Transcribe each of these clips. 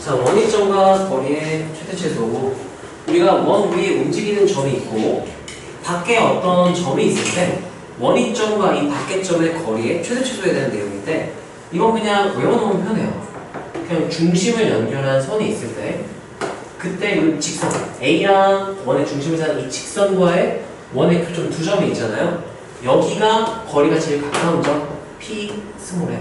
자, 원위점과 거리의 최대 최소. 우리가 원 위에 움직이는 점이 있고 밖에 어떤 점이 있을 때 원위점과 이 밖의 점의 거리의 최대 최소에 대한 내용인데 이건 그냥 외워놓으면 편해요. 그냥 중심을 연결한 선이 있을 때 그때 이 직선 A랑 원의 중심을 사는 이 직선과의 원의 교점 두 점이 있잖아요. 여기가 거리가 제일 가까운 점 P 스몰에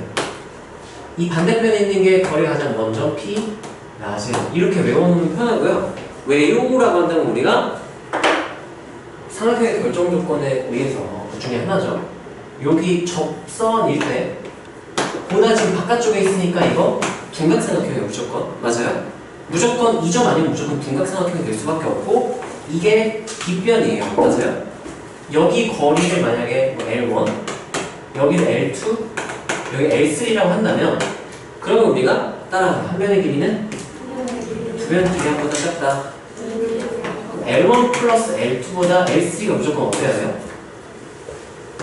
이 반대편에 있는 게 거리가 가장 먼 점 P 라지 이렇게 외워놓으면 편하고요. 외우라고 한다면 우리가 삼각형의 결정 조건에 의해서 그 중에 하나죠. 여기 접선일 때 보다 지금 바깥쪽에 있으니까 이거 둔각삼각형이에요. 무조건 맞아요. 무조건 이 점 아니면 무조건 둔각삼각형이 될 수밖에 없고 이게 빗변이에요. 맞아요. 여기 거리를 만약에 L1 여기는 L2 여기 L3라고 한다면 그러면 우리가 따라가요. 한 변의 길이는 두 변 길이보다 작다. L1 플러스 L2보다 L3가 무조건 어때야 돼요?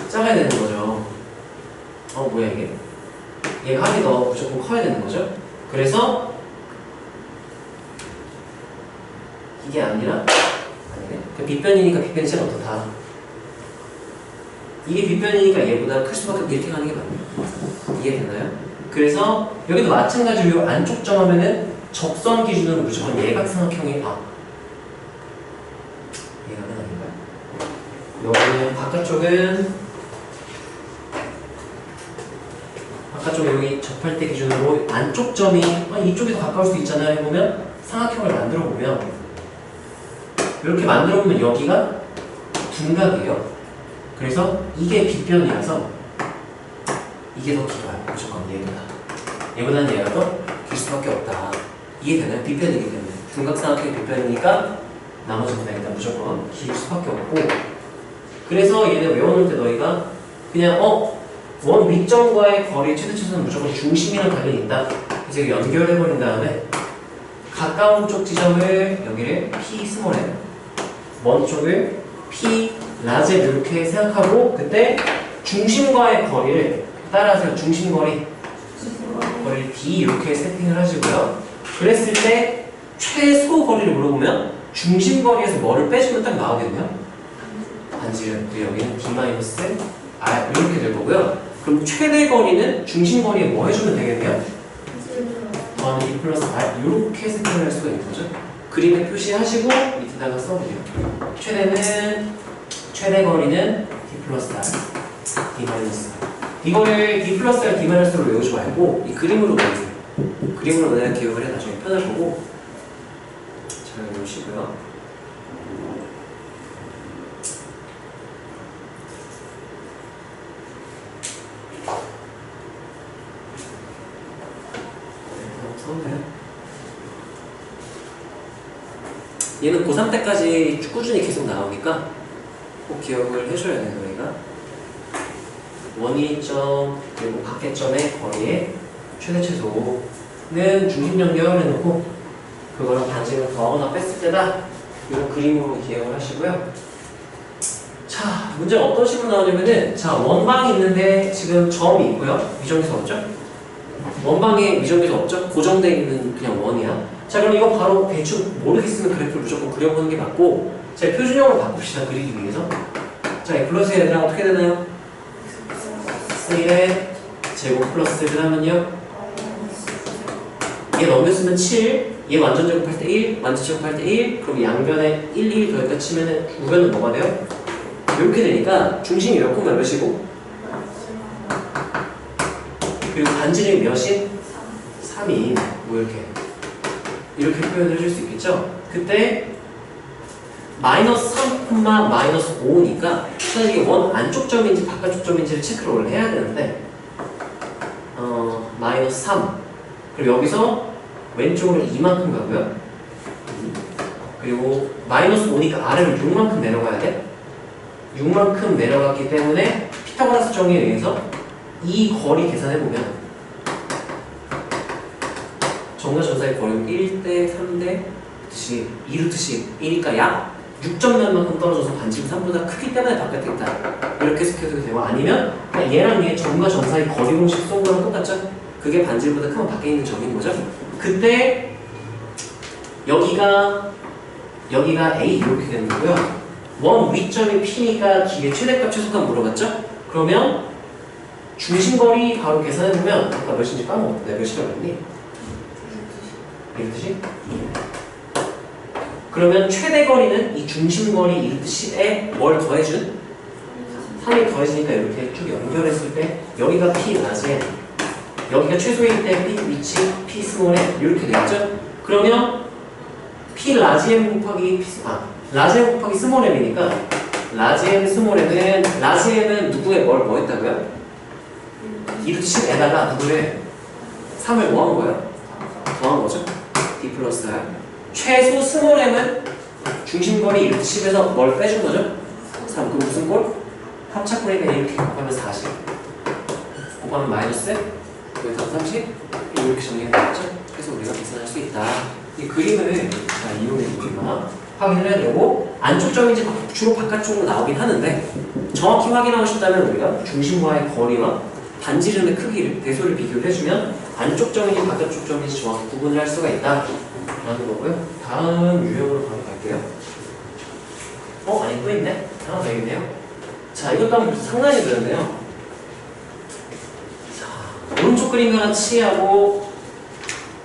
작아야 되는 거죠. 뭐야 이게? 얘가 합이 더 무조건 커야 되는 거죠. 그래서 이게 아니라 아니네. 빗변이니까 빗변이 제일 어떻다. 이게 빗변이니까 얘보다 클 수밖에 없게 이렇게 가는 게 맞네요. 이해되나요? 그래서 여기도 마찬가지로 안쪽 점 하면은 적선 기준으로 무조건 예각삼각형이 얘가는 아닌가요? 여기는 바깥쪽에 여기 접할 때 기준으로 안쪽 점이 이쪽이 더 가까울 수 있잖아요 해보면 삼각형을 만들어 보면 이렇게 만들어 보면 여기가 둔각이에요. 그래서 이게 빗변이라서 이게 더 길어요. 무조건 얘보다는 얘가 더 길 수밖에 없다. 이해되나요? 빗변이기 때문에 둔각삼각형이 빗변이니까 나머지보다 일단 무조건 길 수밖에 없고 그래서 얘네 외워놓을 때 너희가 그냥 원 위점과의 거리 최대 최소는 무조건 중심이랑 관련이 있다. 이제 연결해버린 다음에 가까운 쪽 지점을 여기를 P 스몰에 먼 쪽을 P 라지 이렇게 생각하고 그때 중심과의 거리를 따라서 중심거리를 D 이렇게 세팅을 하시고요. 그랬을 때 최소 거리를 물어보면 중심거리에서 뭐를 빼주면 딱 나오거든요. 반지름 여기는 D-R 이렇게 될 거고요. 그럼 최대 거리는 중심거리에 뭐 해주면 되겠네요? 더하기 D 플러스 R 이렇게 세팅을 할 수가 있는 거죠. 그림에 표시하시고 밑에다가 써보세요. 최대 거리는 D 플러스 R, D 마이너스 R. 이거를 D 플러스 R, D 마이너스 R로 외우지 말고 이 그림으로 외우세요. 그림으로 만약 기억을 해 나중에 편할 거고 잘 외우시고요. 얘는 고3 때까지 꾸준히 계속 나오니까 꼭 기억을 해줘야 돼요. 저희가 원위점 그리고 밖의 점의 거리의 최대 최소는 중심 연결해놓고 그거랑 반지름을 더하거나 뺐을 때다 이런 그림으로 기억을 하시고요. 자, 문제가 어떤 식으로 나오냐면은 자 원방이 있는데 지금 점이 있고요. 위점에서 없죠? 원방에 위점에서 없죠? 고정되어 있는 그냥 원이야. 자 그럼 이거 바로 대충 모르겠으면 그래프를 무조건 그려보는 게 맞고 자 표준형으로 바꿉시다. 그리기 위해서. 자 이 플러스 얘들아 어떻게 되나요? 1의 제곱 플러스 1 하면요 얘 넘겼으면 7 얘 완전 제곱할 때 1 완전 제곱할 때 1 그럼 양변에 1, 2 더했다 치면은 우변은 뭐가 돼요? 이렇게 되니까 중심이 몇 콤마 몇이고 그리고 반지름이 몇인? 3인 뭐 이렇게 표현을 해줄 수 있겠죠? 그때 마이너스 3, 마이너스 5니까 사실 이게 원 안쪽 점인지 바깥쪽 점인지를 체크를 해야 되는데 마이너스 3 그리고 여기서 왼쪽으로 이만큼 가고요. 그리고 마이너스 5니까 아래로 6만큼 내려가야 돼. 6만큼 내려갔기 때문에 피타고라스 정의에 의해서 이 거리 계산해보면 정과 전사의 거리는 1대 3대 2루트씩 1이니까 약 6점 면만큼 떨어져서 반지름 3보다 크기 때문에 바깥에 있다. 이렇게 해석해도 되고 아니면 얘랑 얘 점과 전사의 거리 공식 쏜 거랑 똑같죠? 그게 반지름보다 크면 밖에 있는 점인 거죠? 그때 여기가 A 이렇게 되는 거고요. 원 위점이 P니까 길이의 최대값 최소값 물어봤죠? 그러면 중심거리 바로 계산해보면 아까 몇인지 까먹었다. 내가 몇이라고 했니? 1루트 10? 그러면 최대거리는 이 중심거리 1루트 10에 뭘 더해준? 3이 더해지니까 이렇게 쭉 연결했을 때 여기가 P 낮에 여기가 최소일 때 P 위치 P 스몰에 이렇게 되겠죠? 그러면 P 라지 M 곱하기 라지 M 곱하기 스몰 M이니까 라지 M 스몰 M은 라지 M은 누구의 뭐 했다고요? 2루트 10에다가 누구를 3을 뭐 한 거예요? 더한 거죠? D 플러스 R 최소 스몰 M은 중심거리 2루트 10에서 뭘 빼준 거죠? 3 그럼 무슨 꼴? 합차꼴이니까 이렇게 곱하면 40 곱하면 마이너스 여기서 30 이렇게 정리가 되겠죠? 그래서 우리가 계산할 수 있다. 이 그림을 이용해서 우리가 확인을 해야 되고 안쪽 점인지 주로 바깥쪽으로 나오긴 하는데 정확히 확인하고 싶다면 우리가 중심과의 거리와 반지름의 크기를 대소를 비교를 해주면 안쪽 점인지 바깥쪽 점인지 정확히 구분을 할 수가 있다 라는 거고요. 다음 유형으로 바로 갈게요. 아니 또 있네? 하나 더 있네요. 자 이것도 한번 벌써 상당히 되었네요. 자 오른쪽 그림과 같이 하고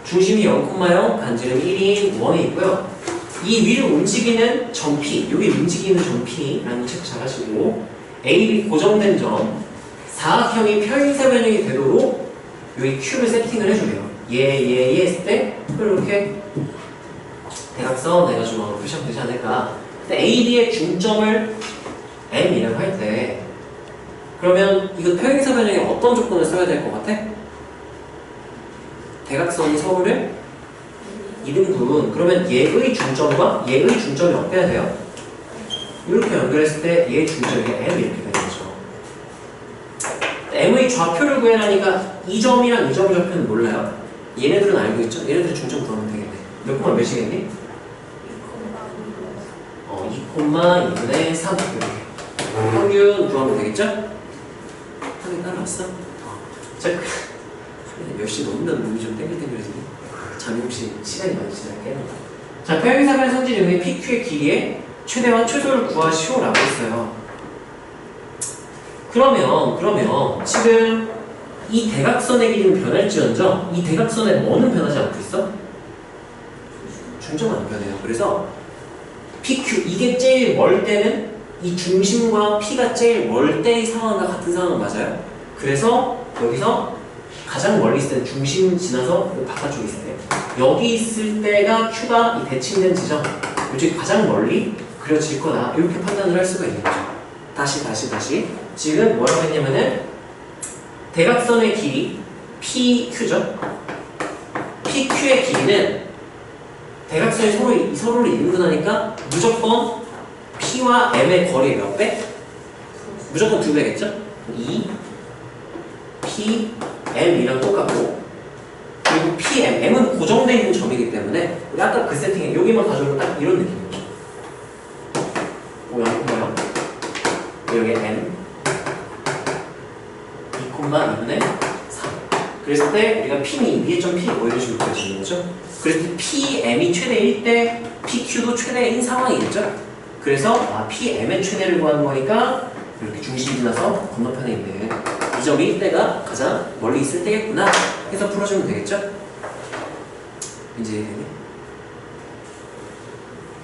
중심이 0,0 반지름 1인 원에 있고요. 이 위를 움직이는 점 P, 여기 움직이는 점 P라는 책 잘 하시고 A, 고정된 점 사각형이 평행사 변형이 되도록 여기 Q를 세팅을 해주래요. 얘 했을 때 이렇게 대각선 해가지고 표시하면 되지 않을까. 근데 AD의 중점을 M이라고 할 때 그러면 이거 평행사 변형에 어떤 조건을 써야 될 것 같아? 대각선이 서로를 2등분 그러면 얘의 중점과 얘의 중점이 어때야 돼요? 이렇게 연결했을 때 얘의 중점이 M 이렇게 되는 거죠. M의 좌표를 구해라니까 이 점이랑 이 점의 좌표는 몰라요. 얘네들은 알고 있죠? 얘네들 중점 구하면 되겠네. 몇 콤마 몇이겠니? 2,2분의 3 이렇게 평균 구하면 되겠죠? 확인 따라왔어? 자, 몇 시 넘는다는 눈이 좀 땡글땡글해지네. 잠이 혹시 시간이 많이 지나게 깨는 거야. 자, 평행사변의 선지름의 PQ의 길이의 최대와 최소를 구하시오라고 했어요. 그러면 지금 이 대각선의 길이는 변할지언정 이 대각선의 뭐는 변하지 않고 있어? 중점은 안 변해요. 그래서 PQ 이게 제일 멀 때는 이 중심과 P가 제일 멀 때의 상황과 같은 상황은 맞아요. 그래서 여기서 가장 멀리 있을 때는 중심 지나서 바깥쪽에 있을 때 여기 있을 때가 Q가 이 대칭된 지점 이쪽이 가장 멀리 그려질 거다 이렇게 판단을 할 수가 있는 거죠. 다시 지금 뭐라고 했냐면은 대각선의 길이 PQ죠. PQ의 길이는 대각선이 서로를 인분하니까 무조건 P와 M의 거리 몇 배? 무조건 2배겠죠? 2 P M이랑 똑같고 그리고 PM, M은 고정되어 있는 점이기 때문에 우리 아까 그 세팅에 여기만 가져오면 딱 이런 느낌이죠. 뭐야? 여기 M 2,2분의 3 그랬을 때 우리가 P는 위에 점 P 뭐 이런 식으로 그려지는 거죠. 그래서 PM이 최대일 때 PQ도 최대인 상황이겠죠. 그래서 PM의 최대를 구하는 거니까 이렇게 중심 지나서 건너편에 있는 이 점이 1대가 가장 멀리 있을 때겠구나 해서 풀어주면 되겠죠? 이제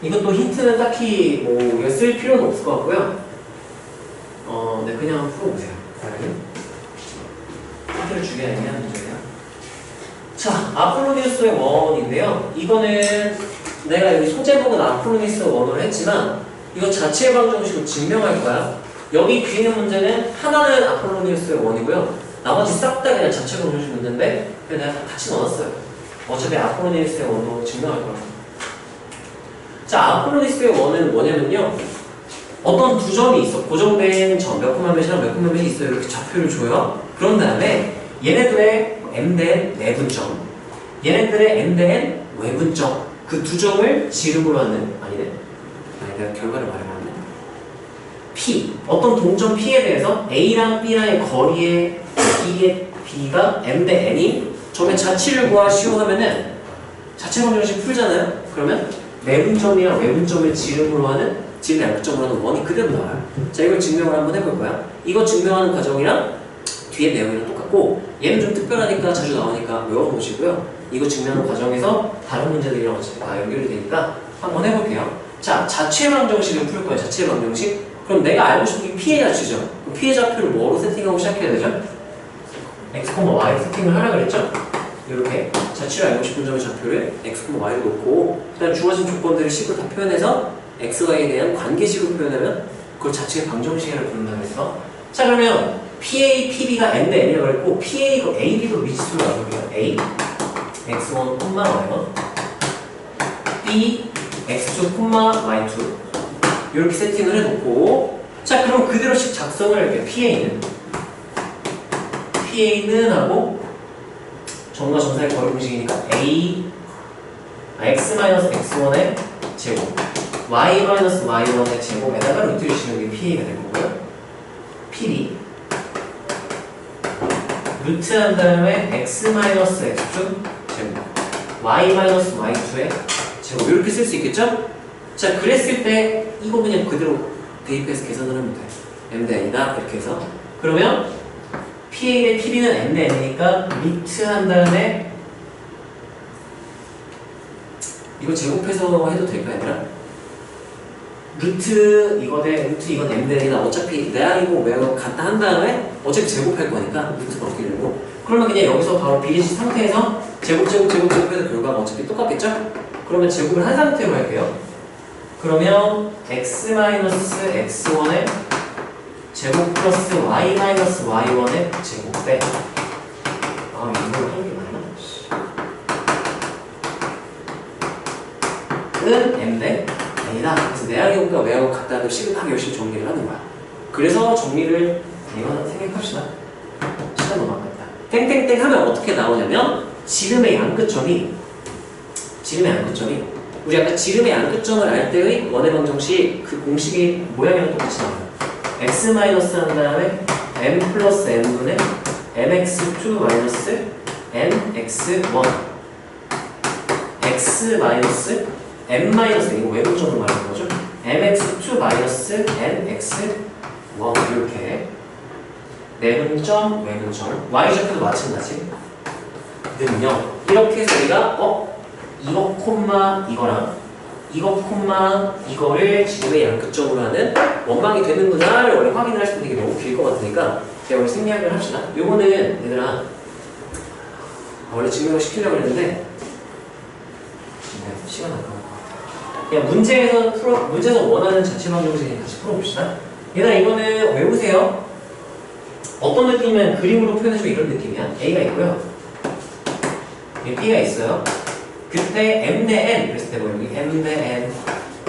이것도 힌트는 딱히 뭐 우리가 쓸 필요는 없을 것 같고요. 네, 그냥 한번 풀어보세요. 힌트를 주기 애매한 문제예요. 자, 아폴로니우스의 원인데요. 이거는 내가 여기 소제목은 아폴로니우스 원으로 했지만 이거 자체 방정식으로 증명할 거야. 여기 뒤에 있는 문제는 하나는 아폴로니우스의 원이고요. 나머지 싹 다 그냥 자체 방정식 문제인데 그냥 내가 같이 넣었어요. 어차피 아폴로니우스의 원으로 증명할 거라고. 자, 아폴로니우스의 원은 뭐냐면요. 어떤 두 점이 있어. 고정된 점, 몇 콤마 몇이랑 몇 콤마 몇이 있어요. 이렇게 좌표를 줘요. 그런 다음에 얘네들의 M된 내분점, 얘네들의 M된 외분점 그 두 점을 지름으로 하는 아니 내가 결과를 말해봤네. P 어떤 동점 P에 대해서 A랑 B랑의 거리의 길이의 B가 M 대 N인 점의 자치를 구하시오 하면은 자체 방정식 풀잖아요? 그러면 내분점이랑 외분점을 지름으로 하는 지름의 양극점으로 하는 원이 그대로 나와요. 자, 이걸 증명을 한번 해볼 거야. 이거 증명하는 과정이랑 뒤에 내용이랑 똑같고 얘는 좀 특별하니까 자주 나오니까 외워보시고요. 이거 증명하는 과정에서 다른 문제들이랑 어차피 다 연결이 되니까 한번 해볼게요. 자, 자체 방정식을 풀 거예요. 자체 방정식. 그럼 내가 알고 싶은 게 P의 자취죠. P의 좌표를 뭐로 세팅하고 시작해야 되죠? X, Y 세팅을 하라 그랬죠? 이렇게 자취를 알고 싶은 점의 좌표를 X, Y로 놓고 그다음 주어진 조건들을 식으로 다 표현해서 X, Y에 대한 관계식으로 표현하면 그걸 자체의 방정식이라고 부른다고 했어. 자, 그러면 PA, PB가 N 대 N이라고 했고 PA가 AB도 미지수로 나눠볼게요. A, X1, Y1 B, X2, Y2 이렇게 세팅을 해놓고 자, 그럼 그대로씩 작성을 할게요. PA는 하고 점과 점 사이 거리 공식이니까 X-X1의 제곱 Y-Y1의 제곱에다가 루트를 씌우는 게 PA가 될 거고요. PB 루트 한 다음에 X-X2 제곱 Y-Y2의 제곱 이렇게 쓸 수 있겠죠? 자, 그랬을 때 이거 그냥 그대로 대입해서 계산을 하면 돼. M 대 N이다 이렇게 해서 그러면 PA 대 PB는 M 대 N이니까 루트 한 다음에 이거 제곱해서 해도 될까 얘들아? 루트 이거 대 루트 이건 M 대 N이다. 어차피 내항이고 외항 같다 한 다음에 어차피 제곱할 거니까 루트가 어떻게 되고 그러면 그냥 여기서 바로 비례식 상태에서 제곱해서 결과가 어차피 똑같겠죠? 그러면 제곱을 한 상태로 할게요. 그러면 X-X1의 제곱 플러스 Y-Y1의 제곱 대 이걸 하는 게 맞나? 은 M 대 N이다. 그래서 내항형과 외항형 같다는 식을 딱 열심히 정리를 하는 거야. 그래서 정리를 이거는 생각합시다. 시간 너무 아깝다. 땡땡땡 하면 어떻게 나오냐면 지름의 양끝점이 우리 아까 지름의 양끝점을 알 때의 원의 방정식 그 공식의 모양이랑 똑같이 나와요. x 마이너스 한 다음에 m 플러스 n분의 mx2 마이너스 nx1 x 마이너스 m 마이너스 이거 외분점을 말하는 거죠. mx2 마이너스 nx1 이렇게 내분점 외분점 y좌표도 마찬가지 는요 이렇게 해서 우리가 이거 콤마 이거랑 이거 콤마 이거를 지름의 양끝점으로 하는 원망이 되는구나를 원래 확인을 할 수 있는 게 너무 길 것 같으니까 제가 오늘 생략을 합시다. 요거는 얘들아 원래 증명을 시키려고 했는데 시간 아까울 것 같아. 그냥 문제에서 원하는 자체 방정식 같이 풀어봅시다. 얘들아 이거는 외우세요. 어떤 느낌이면 그림으로 표현해주면 이런 느낌이야. A가 있고요. B가 있어요. 그때 M 대 N 그랬을 때 여기 M 대 N,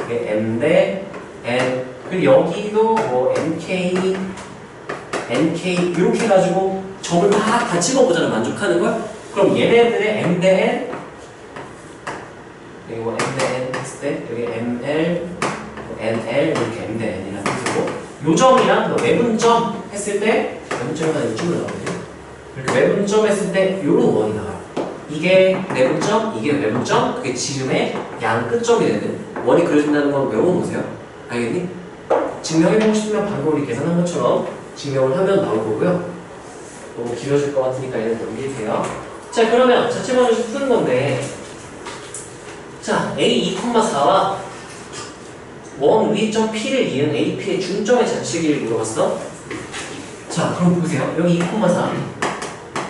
M 대 N 그리고 여기도 뭐 NK 이렇게 해가지고 점을 막 다 찍어보잖아. 만족하는 걸. 그럼 얘네들의 M 대 N 그리고 M 대 N 했을 때 여기 ML, NL 이렇게 M 대 N이라는 뜻이고 요점이랑 외분점 했을 때 외분점이 한 이쪽으로 나오거든요. 이렇게 외분점 했을 때 요런 원이 나와요. 이게 내분점, 이게 외분점, 그게 지름의 양끝점이 되는 원이 그려진다는 건 외워놓으세요. 알겠니? 증명해보고 싶으면 방금 우리 계산한 것처럼 증명을 하면 나올 거고요. 너무 길어질 것 같으니까 얘는 넘기세요. 자, 그러면 자체 방정식 푸는 건데 자, A2,4와 원 위점 P를 이은 AP의 중점의 자치기를 물어봤어. 자, 그럼 보세요. 여기 2,4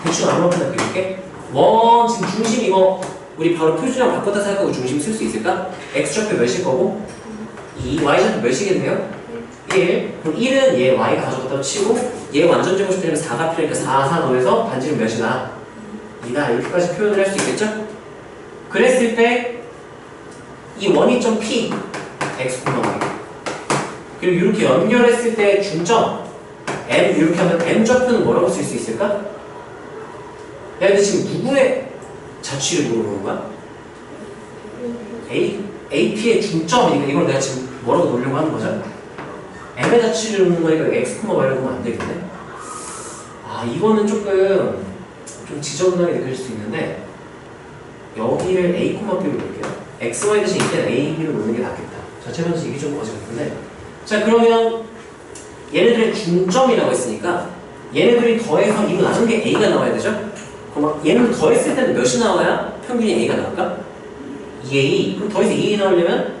대충 아무렇게나 그릴게. 원 지금 중심 이거 우리 바로 표준형 바꿨다 생각하고 중심 쓸 수 있을까? x좌표 몇일 거고 2, y좌표 몇이겠네요? 1. 그럼 1은 얘 y 가져갔다 치고 얘 완전 제곱식 되면 4가 필요하니까 4 넣어서 반지름 몇이다? 2다. 이렇게까지 표현을 할 수 있겠죠? 그랬을 때 이 원위점 P x, y 그리고 이렇게 연결했을 때 중점 M 이렇게 하면 M 좌표는 뭐라고 쓸 수 있을까? 야, 근데 지금 누구의 자취를 물어보는 거야? AP의 중점이니까 이걸 내가 지금 뭐라고 놓으려고 하는 거죠? M의 자취를 놓는 거니까 X, Y라고 하면 안 되겠네? 이거는 조금 좀 지저분하게 느껴질 수 있는데 여기를 a, b로 놓을게요. x, y 대신 이때는 a, b로 놓는 게 낫겠다. 자, 제 번째 이게 좀 거지 같은데. 자, 그러면 얘네들의 중점이라고 했으니까 얘네들이 더해서 이거 나눈 게 a가 나와야 되죠? 그럼 얘네들 더했을 때는 몇이 나와야 평균이 a가 나올까? 2a. 그럼 더해서 2a 나오려면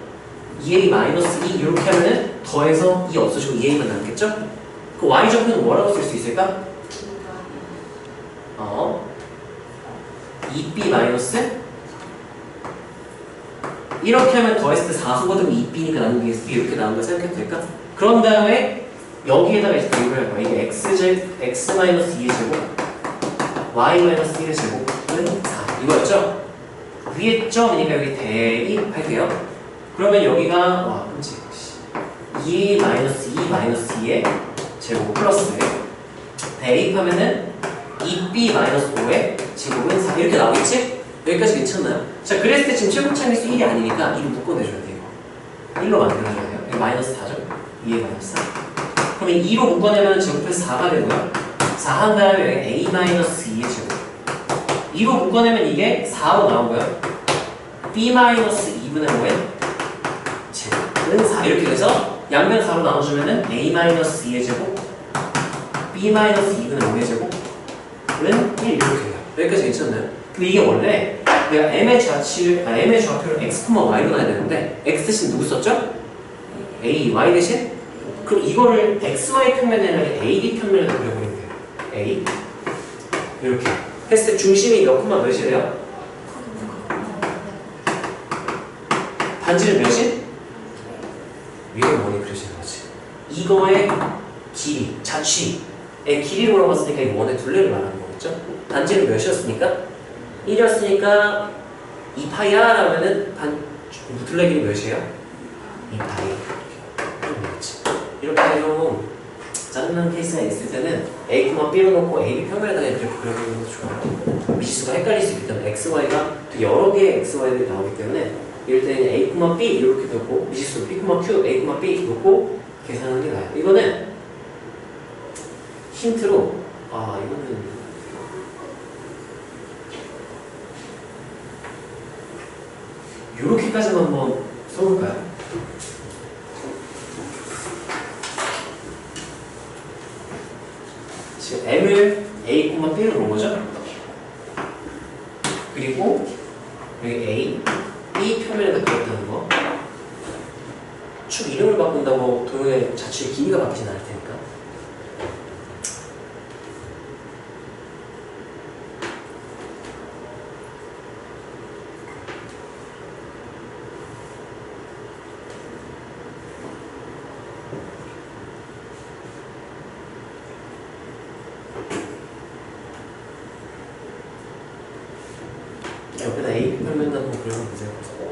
2a 마이너스 2 이렇게 하면은 더해서 2 없어지고 2a만 남겠죠? 그 y좌표는 뭐라고 쓸 수 있을까? 2b 마이너스 이렇게 하면 더했을 때 4수거든 2b니까 나누는 게 이렇게 나오는 걸 생각해도 될까? 그런 다음에 여기에다가 이제 비교를 할 거야. 이게 x 마이너스 2의 제곱 y 마이너스 1의 제곱은 4 이거였죠? 위에 점이니까 여기 대입할게요. 그러면 여기가 와 끔찍 2 마이너스 2 마이너스 2의 제곱 플러스 대입하면은 2b 마이너스 5의 제곱은 4 이렇게 나오겠지? 여기까지 괜찮나요? 자, 그랬을 때 지금 최고차항에서 1이 아니니까 2로 묶어내줘야 돼요. 1로 만들어줘야 돼요. 이거 마이너스 4죠? 2에 마이너스 4. 그러면 2로 묶어내면 제곱해서 4가 되고요. 4 한 다음에 여기 a 마이너스 2의 제곱. 2로 묶어내면 이게 4로 나오고요. b 마이너스 2분의 5의 제곱은 4 이렇게 돼서 양면 4로 나눠주면은 a 마이너스 2의 제곱 b 마이너스 2분의 5의 제곱은 1 이렇게 돼요. 여기까지 괜찮나요? 근데 이게 원래 내가 m의 좌표를 x, y로 놔야 되는데 x 대신 누구 썼죠? a, y 대신? 그럼 이거를 xy 평면이 아니라 ab 평면으로 그려버리면 돼요. a 이렇게 했을 때 중심이 몇 콤마 몇이래요? 반지름 몇이? 위에 원이 그려지는 거지. 이거의 길이, 자취의 길이로 물어봤으니까 이 원의 둘레를 말하는 거겠죠? 반지름 몇이었으니까? 1이었으니까 2파이야 라면은 둘레 길이 몇이에요? 2파이. 이렇게 좀 짜증나는 케이스가 있을 때는 a, b로 놓고 a, b 평면에다가 이렇게 그려보는 것도 좋아요. 미지수가 헷갈릴 수 있기 때문에 x, y가 여러 개의 x, y들이 나오기 때문에 이럴 때는 a, b 이렇게 놓고 미지수 b, q, a, b 놓고 계산하는 게 나아요. 이거는 힌트로 이거는 요렇게까지만 한번 써볼까요? 지금 m을 a, b로 놓은 거죠? 그리고 여기 a, b 표면에다 그렸다는 거. 축 이름을 바꾼다고 도형의 자취의 길이가 바뀌진 않을 테니까. 옆에다 AB 평면에다 한번 그려보세요.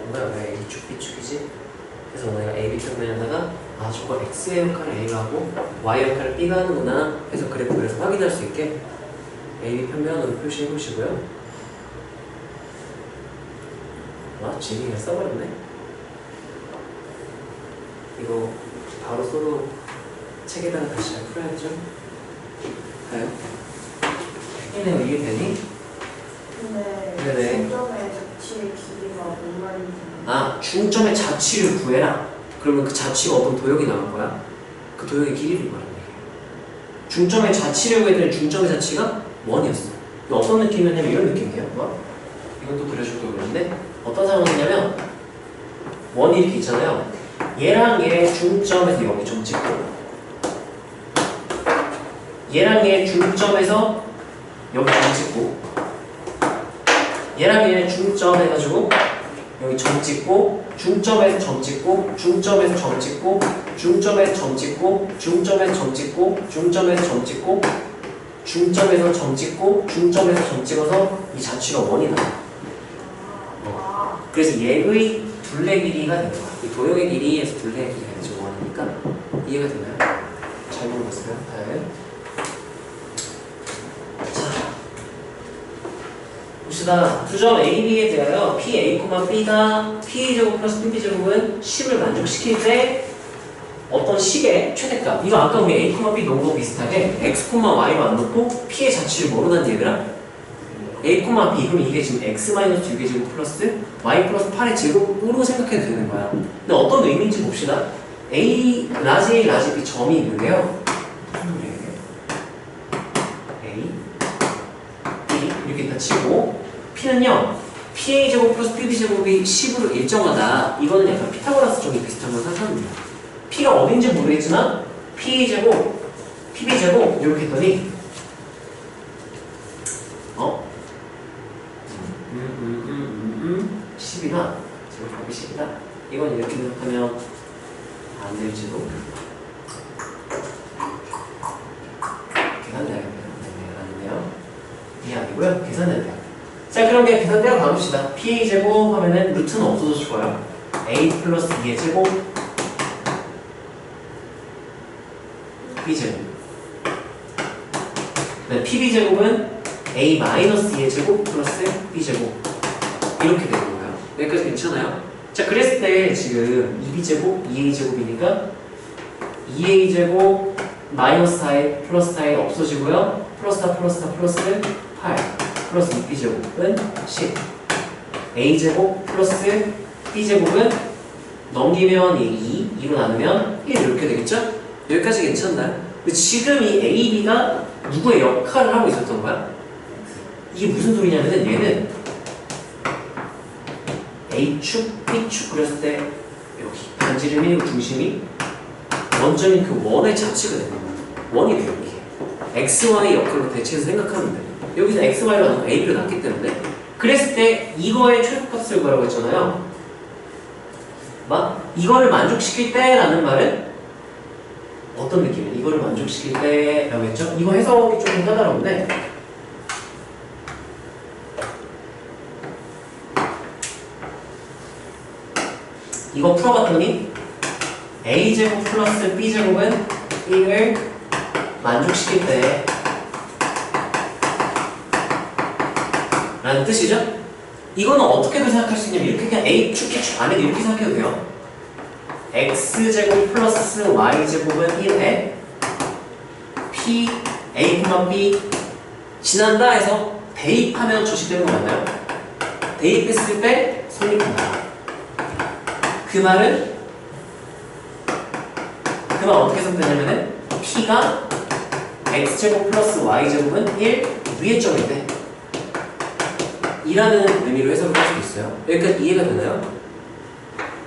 뭐야 왜 A축 B축이지? 그래서 내가 AB 평면에다가 저거 X의 역할을 A가 하고 Y 역할을 B가 하는구나 해서 그래프 그래서 확인할 수 있게 AB 평면으로 표시해 보시고요. 와 지민이가 써버렸네. 이거 바로 써도 책에다가 다시 잘 풀어야죠. 가요? 헷갈리면 이게 되니? 네네. 중점의 자취의 길이가 뭔 말인지. 중점의 자취를 구해라. 그러면 그 자취가 어떤 도형이 나올 거야? 그 도형의 길이를 말하는 얘기야. 중점의 자취를 구해야 되는 중점의 자취가 1이었어. 어떤 느낌이냐면 이런 느낌이에요. 이건 또 그려줄 거 그런데 어떤 상황이냐면 1이 이렇게 있잖아요. 얘랑 얘 중점에서 여기 점 찍고 얘랑 얘 중점에서 여기 점 찍고 얘랑 얘 중점 해가지고 여기 점 찍고 중점에서 점 찍고 중점에서 점 찍고 중점에서 점 찍고 중점에서 점 찍고 중점에서 점 찍고 중점에서 점 찍고 중점에서 점 찍어서 이 자취가 1이 나와. 그래서 얘의 둘레 길이가 되는 거야. 이 도형의 길이에서 둘레의 길이가 되죠. 1이니까 이해가 되나요? 잘 모르겠어요. 네. 봅시다. 두 점 A, B에 대하여 P, A, B가 P제곱 플러스 PB제곱은 10을 만족시킬 때 어떤 식의 최대값 이거 아까 우리 A, B 놓은 거 비슷하게 X, Y로 안 놓고 P의 자취를 뭐로 난 얘들아? a, b 그럼 이게 지금 x-6의 제곱 플러스 y 플러스 8의 제곱으로 생각해도 되는 거야. 근데 어떤 의미인지 봅시다. a, 라지 a, 라지 b 점이 있는데요. a, b 이렇게 다 치고 p는요. pa 제곱 플러스 pb 제곱이 10으로 일정하다. 이거는 약간 피타고라스 점이 비슷한 걸 생각합니다. p가 어딘지 모르겠지만 pa 제곱, pb 제곱 이렇게 했더니 10이나 제곱하기 10이다. 이건 이렇게 생각하면 안 될지도. 계산돼야겠네요. 아니네요. 이게 아니고요. 계산해야 돼요. 자, 그럼 그냥 계산대로 가봅시다. pa 제곱 하면은 루트는 없어도 좋아요. a 플러스 2의 제곱 b 제곱. 네, pb 제곱은 a 마이너스 2의 제곱 플러스 b 제곱 이렇게 되는 거예요. 여기까지 괜찮아요? 자, 그랬을 때 지금 2b제곱, 2a제곱이니까 2a제곱 마이너스 4에 플러스 4에 없어지고요. 플러스 4 플러스 4 플러스 8 플러스 2b제곱은 10 a제곱 플러스 b제곱은 넘기면 2, 2로 나누면 1 이렇게 되겠죠? 여기까지 괜찮나요? 근데 지금 이 a, b가 누구의 역할을 하고 있었던 거야? 이게 무슨 소리냐면은 얘는 A축, B축 그렸을 때 여기 반지름이 중심이 원점인 그 원의 자체가 되는 거예요. 원이 돼요. 이게 XY 역할로 대체해서 생각하면 돼요. 여기서 XY로 나누고 AB로 나왔기 때문에 그랬을 때 이거의 최소값을 구하라고 했잖아요. 막 이거를 만족시킬 때라는 말은 어떤 느낌이에요? 이거를 만족시킬 때라고 했죠? 이거 해석이 조금 까다로운데 이거 풀어봤더니 a제곱 플러스 b제곱은 1을 만족시킬 때 라는 뜻이죠? 이거는 어떻게도 생각할 수 있냐면 이렇게 그냥 a축, b축 안에 이렇게 생각해도 돼요. x제곱 플러스 y제곱은 1에 p, a, b 지난다 해서 대입하면 조식되는 거 맞나요? 대입했을 때 성립한다. 그 말은 그 말 어떻게 해석되냐면은 p가 x제곱 플러스 y제곱은 1 위의 점인데 이라는 의미로 해석을 할 수 있어요. 여기까지 이해가 되나요?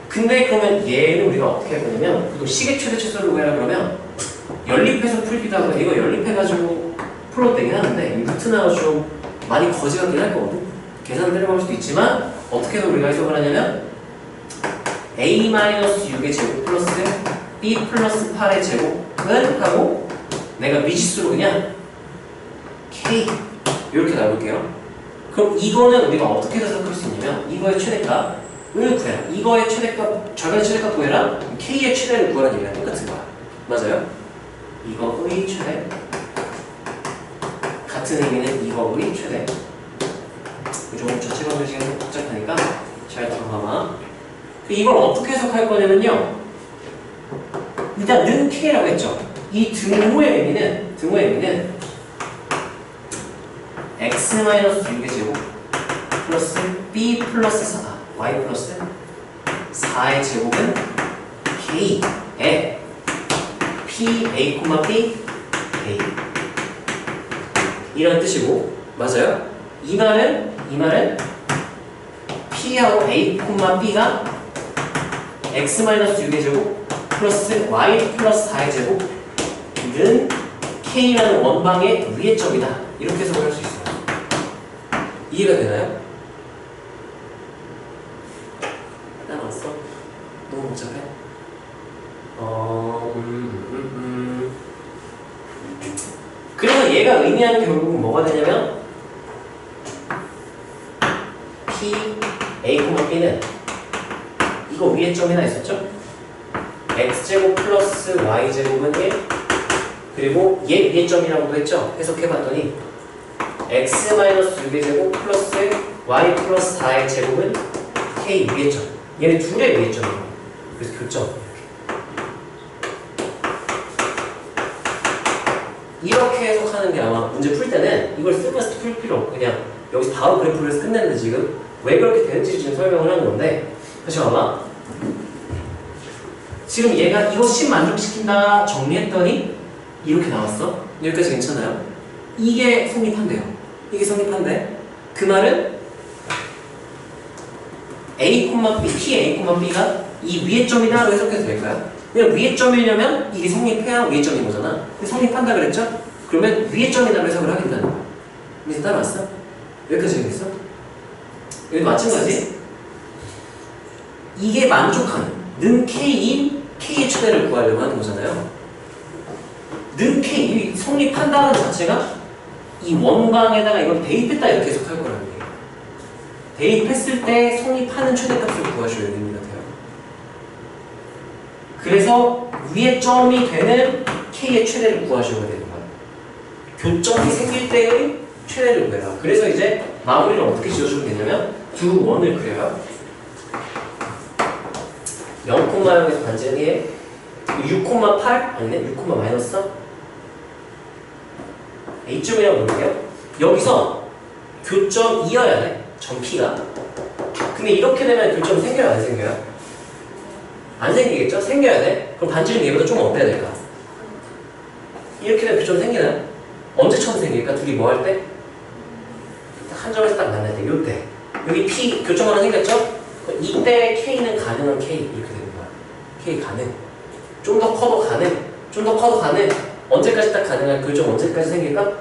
근데 그러면 얘는 우리가 어떻게 할 거냐면 이거 식의 최대 최소를 구해라 그러면 연립해서 풀기도 하고 이거 연립해가지고 풀어도 되긴 하는데 이 루트 나와서 좀 많이 거지 같긴 할 거거든. 계산을 때려볼 수도 있지만 어떻게 해서 우리가 해석을 하냐면 a-6의 제곱 플러스 b 플러스 8의 제곱은 하고 내가 미지수로 그냥 k 이렇게 나눠볼게요. 그럼 이거는 우리가 어떻게 해석할 수 있냐면 이거의 최대값을 구해라. 이거의 최대값, 절반의 최대값 구해라. k의 최대를 구하라는 얘기랑 똑같은 거야. 맞아요? 이거의 최대 같은 의미는 이거의 최대. 좀 저체감을 시간 복잡하니까 잘 들어가봐. 이걸 어떻게 해석할 거냐면요. 일단 는 k라고 했죠. 이 등호의 의미는 x-6의 제곱 플러스 b 플러스 4 y 플러스 4의 제곱은 k에 p, a, b, a 이런 뜻이고 맞아요? 이 말은 p하고 a, b가 x-6의 제곱 플러스 y 플러스 4의 제곱은 k라는 원방의 위의 점이다. 이렇게 해석을 할 수 있어요. 이해가 되나요? 따라왔어? 너무 복잡해? 그러면 얘가 의미하는 결국은 뭐가 되냐면 p, a, b는 이거 위에 점이나 있었죠? x제곱 플러스 y제곱은 1 그리고 얘 위에 점이라고도 했죠? 해석해봤더니 x-6의 제곱 플러스 y 플러스 4의 제곱은 k 위에 점 얘네 둘의 위에 점이에요. 그래서 교점 이렇게 해석하는 게 아마 문제 풀 때는 이걸 쓰면서 풀 필요 없고 그냥 여기서 바로 그래프를 해서 끝내는데 지금 왜 그렇게 되는지 지금 설명을 하는 건데 다시 봐봐. 지금 얘가 이거 10 만족시킨다 정리했더니 이렇게 나왔어. 여기까지 괜찮아요? 이게 성립한대요. 이게 성립한대. 그 말은 A, B, P, A, B가 이 위의 점이다라고 해석해도 될까요? 그냥 위의 점이려면 이게 성립해야 위의 점인 거잖아. 근데 성립한다 그랬죠? 그러면 위의 점이다라고 해석을 하겠다는 거야. 이제 따라왔어? 여기까지 되겠어? 여기 맞춘 거지? 이게 만족하는 는 K인 K의 최대를 구하려고 하는 거잖아요. 는 K, 성립한다는 자체가 이 원방에다가 이걸 대입했다 이렇게 해석할 거라는 얘기예요. 대입했을 때 성립하는 최대값을 구하셔야 됩니다. 그래서 위의 점이 되는 K의 최대를 구하셔야 되는 거예요. 교점이 생길 때의 최대를 구해라. 그래서 이제 마무리를 어떻게 지어주면 되냐면 두 원을 그려요. 0,0에서 반전이 6,8 아니네 6, 마이너스 3 A점이라고 볼게요. 여기서 교점이어야 돼. 점 P가. 근데 이렇게 되면 교점 생겨요? 안 생겨요? 안 생기겠죠? 생겨야 돼. 그럼 반지름 얘보다 좀 어때야 될까? 이렇게 되면 교점 생기나요? 언제 처음 생길까? 둘이 뭐 할 때? 한 점에서 딱 만날 때, 요때. 여기 P 교점 하나 생겼죠? 이때 K는 가능한 K 이렇게 되는 거야. K 가능. 좀 더 커도 가능. 좀 더 커도 가능. 언제까지 딱 가능한 교점 언제까지 생길까?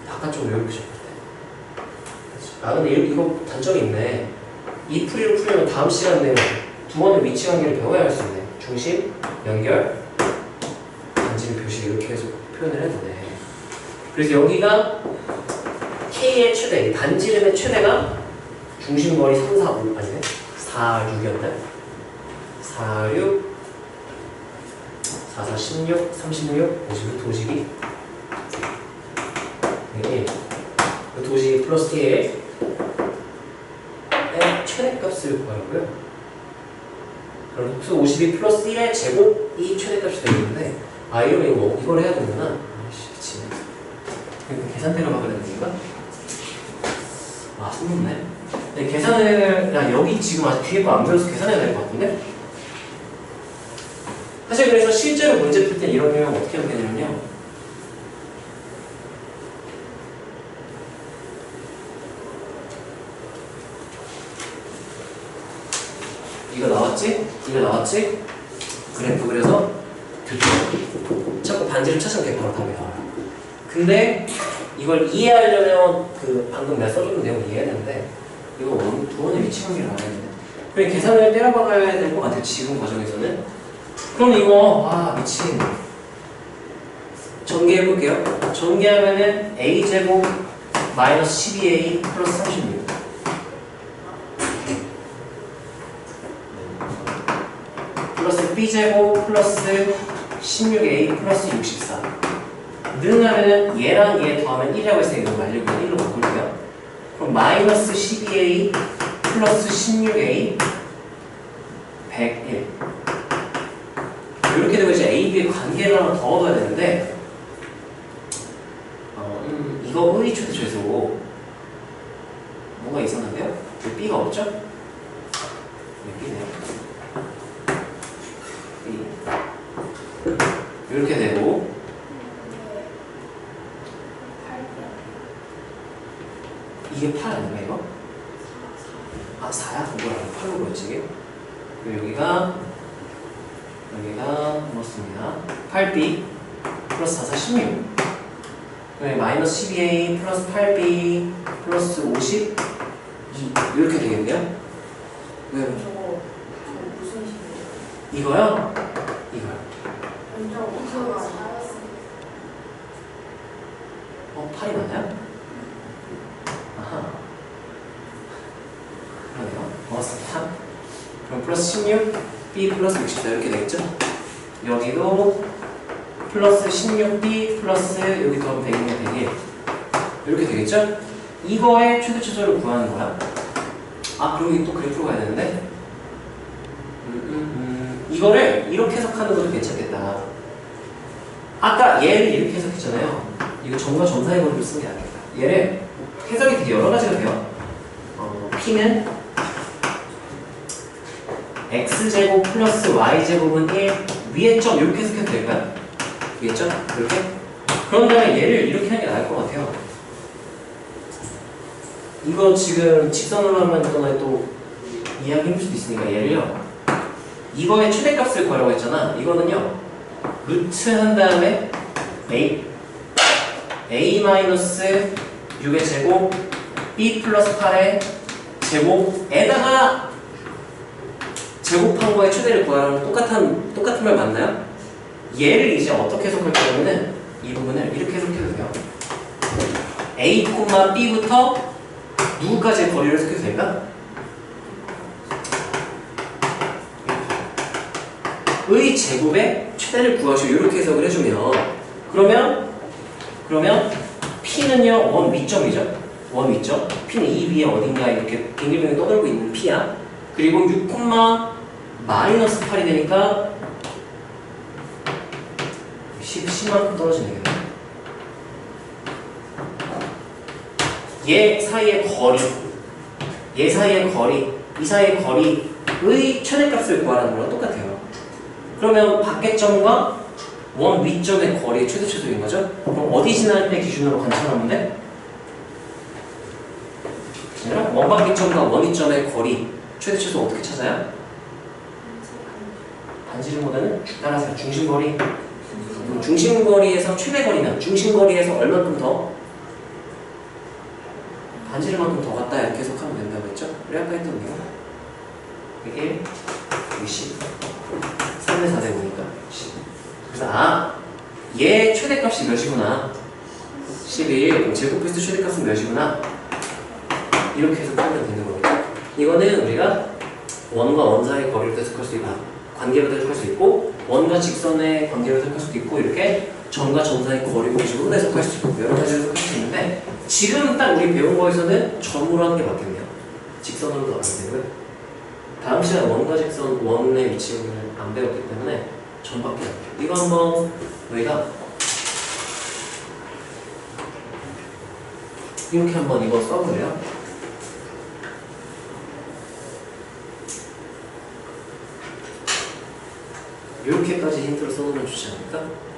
바깥쪽으로 이렇게 접을 때. 아 근데 이거 단점이 있네. 이 풀이를 풀려면 다음 시간에 두 번의 위치 관계를 배워야 할 수 있네. 중심, 연결, 반지름 표시 이렇게 해서 표현을 해도 돼. 그래서 여기가 K의 최대, 반지름의 최대가 중심거리 3, 4, 5 아니네? 4, 6이었나요? 4, 6, 4, 4, 16, 36, 56 도식이 네. 도식이 플러스 T의 최대값을 구하라고요. 그럼 흡수 52 플러스 1의 제곱이 최대값이 되겠는데 아 이러면 이걸 해야 되는구나. 아이씨 미치네. 계산대로 막으려는 건가? 아 숨었네. 네, 계산을 여기 지금 아직 뒤에 거 안 배워서 계산해야 될 것 같은데? 사실 그래서 실제로 문제 풀 때 이런 유형 어떻게 하면 되냐면요. 이거 나왔지? 이거 나왔지? 그래프 그래서 교점 자꾸 반지름 찾으면 그게 바로 답이 나와요. 근데 이걸 이해하려면 그 방금 내가 써준 내용 이해해야 되는데 이거 두 번의 위치 관계를 알아야 되는데 그래 계산을 때려박아야 될 것 같아요. 지금 과정에서는. 그럼 이거 아 미친 전개해볼게요. 전개하면은 a제곱 마이너스 12a 플러스 36 플러스 b제곱 플러스 16a 플러스 64 는 하면은 얘랑 얘 더하면 1이라고 했으니까 이거 말리고 1로 바꿀게요. 그럼 마이너스 12a 플러스 16a 101 이렇게 되면 이제 a, b의 관계를 하나 더 얻어야 되는데 이거 의의 최대 최소 뭐가 이상한데요? 왜 b가 없죠? 왜 b네요? b 이렇게 되고 이게 8 아닌가 이거? 아 4야? 뭐야 8로 보였지? 그리고 여기가 그렇습니다. 8b 플러스 4, 4, 16 그다음에 마이너스 12a 플러스 8b 플러스 52 이렇게 되겠네요? 왜? 저거 무슨 식이에요? 이거요? 이거요. 완전 8이 맞나요? 아하 그러네요. 고맙습니다. 그럼 플러스 16 b 플러스 64 이렇게 되겠죠? 여기도 플러스 16b 플러스 여기 더하면 100이면 101 이렇게 되겠죠? 이거의 최대 최소를 구하는 거야. 아 그리고 또 그래프로 가야 되는데 이거를 이렇게 해석하는 것도 괜찮겠다. 아까 얘를 이렇게 해석했잖아요. 이거 점과 점 사이 거리를 쓰는 게 아니겠다. 얘를 해석이 되게 여러 가지가 돼요. P는 x제곱 플러스 y제곱은 1 위에 점 이렇게 해석해도 될까요? 위에 점 이렇게? 그런 다음에 얘를 이렇게 하는 게 나을 것 같아요. 이거 지금 직선으로 하면 또 이해하기 힘들 수도 있으니까 얘를요, 이거의 최대값을 구하라고 했잖아. 이거는요 루트 한 다음에 a-6의 제곱 b 플러스 8의 제곱에다가 제곱한 거의 최대를 구하라는 똑같은 말 맞나요? 얘를 이제 어떻게 해석할 거냐면은 이 부분을 이렇게 해석해도 돼요. a, b부터 누구까지의 거리를 해석해도 될까? 의 제곱의 최대를 구하시오. 이렇게 해석을 해주면 그러면 P는요 원 위점이죠. 원 위점. P는 이 위에 어딘가 이렇게 빙글빙글 떠돌고 있는 P야. 그리고 6, 마이너스 8이 되니까 10만큼 떨어지네요. 얘 사이의 거리, 이 사이의 거리의 최대값을 구하라는 거랑 똑같아요. 그러면 밖의 점과 원 위점의 거리의 최대인 거죠? 그럼 어디 지날 때 기준으로 관찰하면 돼? 원 밖의 점과 원 위점의 거리 최대치수 어떻게 찾아요? 반지름보다는 따라서 중심거리. 중심거리에서 최대거리면 중심거리에서 얼만큼 더? 반지름만큼 더 갔다 이렇게 해석하면 된다고 했죠? 우리 아까 했던 거 1, 10, 3대 4대 보니까 10. 그래서 얘 최대값이 몇이구나 11, 제곱 플러스 최대값은 몇이구나 이렇게 해석하면 되는 거겠죠? 이거는 우리가 원과 원 사이의 거리를 해석할 수 있고 관계로 해석할 수 있고 원과 직선의 관계로 해석할 수도 있고 이렇게 점과 점 사이의 거리 공식으로 해석할 수 있고 여러 가지로 해석할 수 있는데 지금 딱 우리 배운 거에서는 점으로 하는 게 맞겠네요. 직선으로도 안 되고요. 다음 시간에 원과 직선, 원의 위치를 안 배웠기 때문에 점밖에 안 돼요. 이거 한번 우리가 이렇게 한번 이거 써볼래요? 이렇게까지 힌트를 써놓으면 좋지 않을까?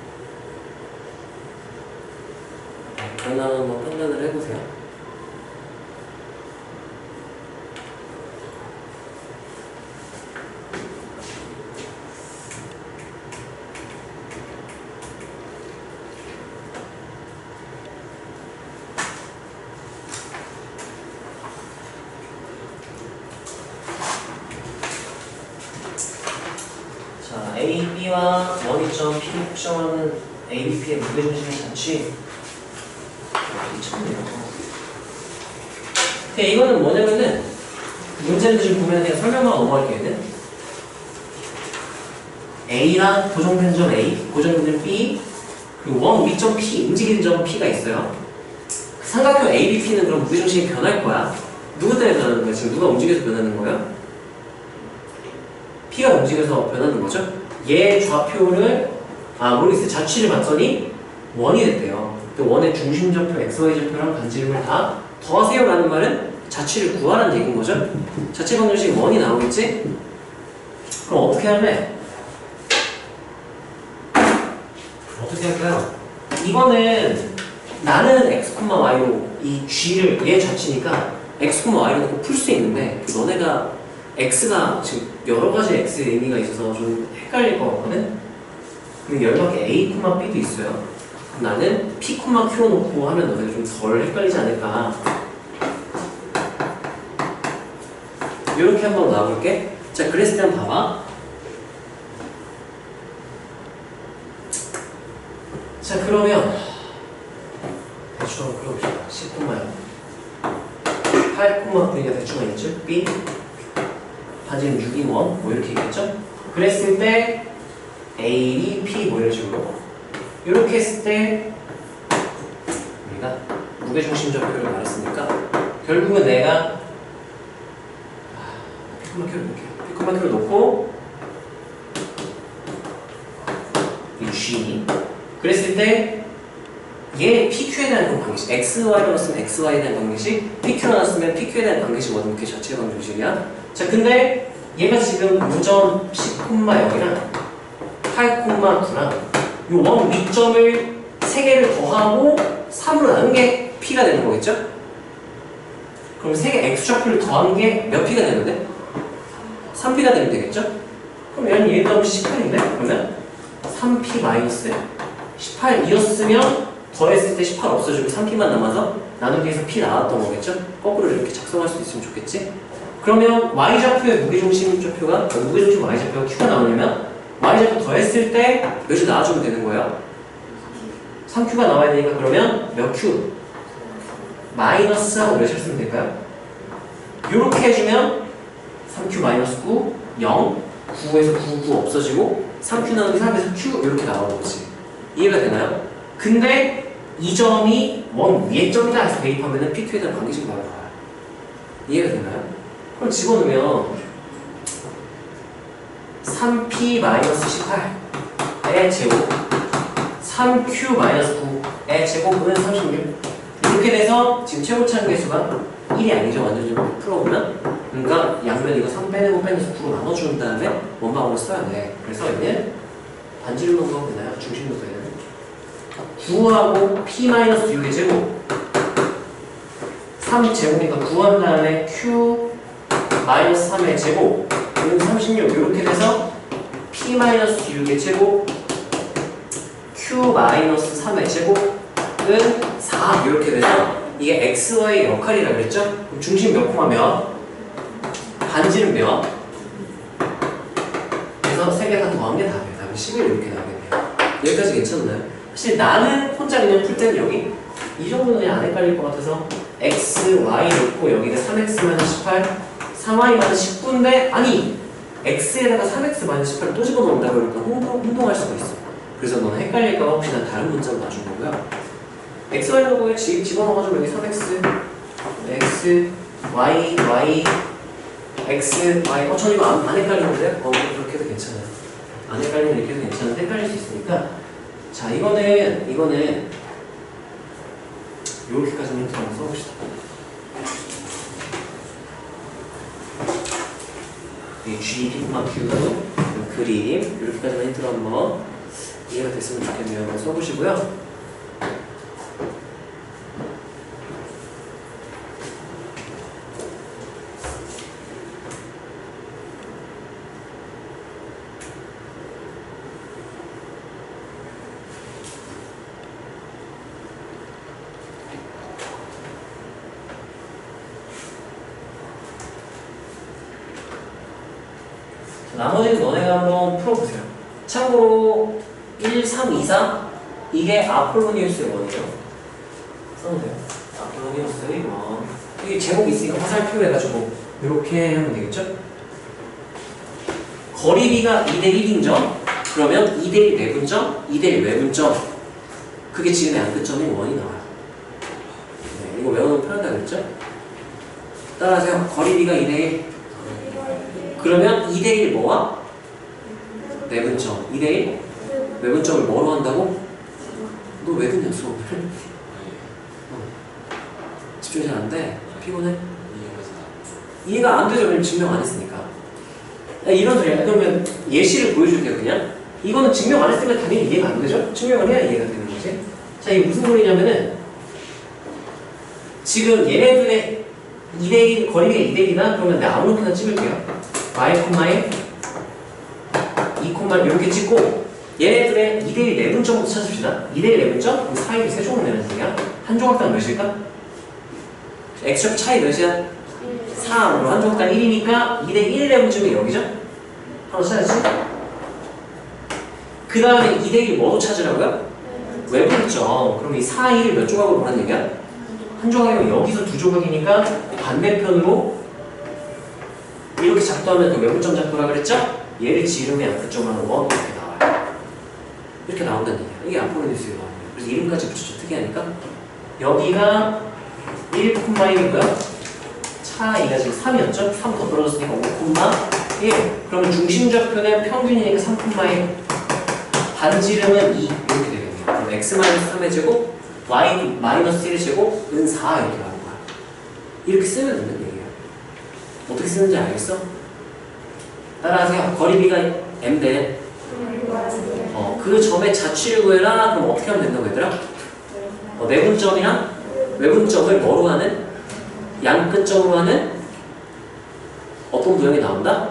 변화 한번 판단을 해보세요. 자, A, B와 원위점 P를 특정하는 A, B, P의 무게중심의 자취. 미쳤네요. 이거는 뭐냐면은 문제를 지금 보면 그냥 설명만 넘어갈게요. A랑 고정된 점 A, 고정된 B, 그리고 원 위점 P, 움직이는 점 P가 있어요. 삼각형 ABP는 그럼 무게중심이 변할 거야. 누구 때문에 변하는 거야? 지금 누가 움직여서 변하는 거야? P가 움직여서 변하는 거죠. 얘 좌표를 모르겠어요. 자취를 봤더니 원이 됐대요. 그 원의 중심좌표, XY좌표랑 반지름을 다 더하세요 라는 말은 자취를 구하라는 얘기인 거죠. 자취 방정식 원이 나오겠지? 그럼 어떻게 하면 어떻게 할까요? 이거는 나는 x, y로 이 g를 얘 자취니까 x, y로 놓고 풀 수 있는데 너네가 x가 지금 여러 가지 x의 의미가 있어서 좀 헷갈릴 것 같거든? 그리고 열받게 a, b도 있어요. 그럼 나는 p, q 놓고 하면 너네가 좀 덜 헷갈리지 않을까. 이렇게 한번 나와볼게. 자, 그랬을 때 한번 봐봐. 자, 그러면 대충 한번 그려봅시다. 10, 8, V가 대충 있죠? B 반지름 6인 원, 뭐 이렇게 있겠죠? 그랬을 때 A, B, P 뭐 이런 식으로 이렇게 했을 때 우리가 무게중심 좌표를 말했으니까 결국은 내가 피코마키를 놓고 이 G 그랬을 때 얘 PQ에 대한 그런 방정식, XY로 넣었으면 XY에 대한 방정식, PQ로 넣었으면 PQ에 대한 방정식 원문계 자체 방정식이야. 자, 근데 얘가 지금 요점 10,0이랑 8,9랑 요 원 위점을 3개를 더하고 3으로 나눈 게 P가 되는 거겠죠? 그럼 3개 X좌표를 더한 게 몇 P가 되는데? 3P가 되면 되겠죠? 그럼 얘는 얘 더하면 18인데? 그러면 3P 마이너스 18이었으면 더했을 때 18 없어지고 3P만 남아서 나누기에서 P 나왔던 거겠죠? 거꾸로 이렇게 작성할 수 있으면 좋겠지? 그러면 Y좌표의 무게중심 좌표가 무게중심 Y좌표가 Q가 나오려면 Y좌표 더했을 때 몇이 나와주면 되는 거예요? 3Q가 나와야 되니까 그러면 몇 Q? 마이너스하고 몇을 쓰면 될까요? 이렇게 해주면 3Q 마이너스 9, 0, 9에서 9, 9 없어지고 3Q 나누기 3에서 Q 이렇게 나오는 거지. 이해가 되나요? 근데 이 점이 원 위의 점이다 해서 대입하면 PQ에 대한 관계식이 바로 나와요. 이해가 되나요? 그럼 집어넣으면 3P 마이너스 18의 제곱 3Q 마이너스 9의 제곱은 36 이렇게 돼서 지금 최고차는 개수가 1이 아니죠. 완전 좀 풀어보면 그러니까 양면 이거 3 빼내고 빼내서 9로 나눠준 다음에 원방으로 써야 돼. 그래서 얘는 반지름 넣으면 되나요? 중심 넣어야 9하고 P-6의 제곱 3제곱이니까 9한 다음에 Q-3의 제곱 그리고 36 이렇게 돼서 P-6의 제곱 Q-3의 제곱은 4 이렇게 돼서 이게 XY의 역할이라 그랬죠? 그럼 중심 몇 콤마 몇? 반지름 몇? 그래서 3개 다 더한 게 답이에요. 답은 11 이렇게 나오게 돼요. 여기까지 괜찮나요? 사실 나는 혼자 그냥 풀 때는 여기 이 정도는 그냥 안 헷갈릴 것 같아서 x, y 놓고 여기가 3x-18 3y-19인데 아니 x에다가 3x-18을 또 집어넣는다 그러니까 혼동할 수가 있어. 그래서 너는 헷갈릴까 봐 혹시 난 다른 문자로 놔준 거고요. x, y 놓고 집어넣어가지고 여기 3x x, y, y x, y 전 이거 안 헷갈리는데? 그렇게 해도 괜찮아요. 안 헷갈리면 이렇게 해도 괜찮은데 헷갈릴 수 있으니까 자, 이거는 요렇게까지는 힌트 한번 써봅시다. 이 G, P, Q 그림 이렇게까지만 힌트로 한번 이해가 됐으면 좋겠네요. 한번 써보시고요. 나머지는 너네가 한번 풀어보세요. 참고로 1, 3, 2, 4 이게 아폴로니우스의 원이에요. 써보세요. 아폴로니우스의 원. 여기 제목이 있으니까 화살표로 해가지고 이렇게 하면 되겠죠? 거리비가 2대1인 점 그러면 2대1 내분점, 2대1 외분점 그게 지금의 안끝점인 원이 나와요. 네, 이거 외워놓으면 편하다 그랬죠? 따라하세요. 거리비가 2대1 그러면 2대1 뭐와? 내분점 2대1 외분점을 뭐로 한다고? 너 왜 듣냐 수업을? 집중이 잘 안 돼? 피곤해? 이해가 안 되죠. 왜냐면 증명 안 했으니까. 이런 소리야. 그러면 예시를 보여줄게요 그냥. 이거는 증명 안 했으면 당연히 이해가 안 되죠? 증명을 해야 이해가 되는 거지. 자, 이게 무슨 소리냐면은 지금 얘네들의 2대1 거리비가 2대1이나 그러면 내가 아무렇게나 찍을게요. y, 2, 이렇게 찍고 얘네들의 2대1 내분점부터 찾읍시다. 2대1 내분점? 그럼 사이를 세종으로 내는 소리야. 한 조각당 몇일까? x좌표 차이 몇이야? 3. 그럼 한 조각당 1이니까 2대1 내분점이 여기죠? 하나 찾았지? 그 다음에 2대1 뭐로 찾으라고요? 외분점. 그럼 이 4, 1을 몇 조각으로 보라는 얘기야? 한 조각이면 여기서 두 조각이니까 반대편으로 이렇게 작도하면 그 외분점 작도라 그랬죠? 얘를 지름의 안끝점으로 하는 원 이렇게 나와요. 이렇게 나온다는 얘기야. 이게 아폴로니우스의 원이에요. 그래서 이름까지 붙여서 특이하니까 여기가 1,1이고요. 차이가 지금 3이었죠? 3 더 떨어졌으니까 5,1. 그러면 중심좌표는 평균이니까 3,1. 반지름은 2 이렇게 되겠네요. 그럼 x-3의 제곱 y 마이너스 1 제곱 은 4 이렇게 나오는 거야. 이렇게 쓰면 된다는 얘기야. 어떻게 쓰는지 알겠어? 따라하세요. 거리 b가 m대. 그 점의 자취를 구해라. 그럼 어떻게 하면 된다고 얘들아? 내분점이랑 외분점을 뭐로 하는? 양끝점으로 하는 어떤 도형이 나온다?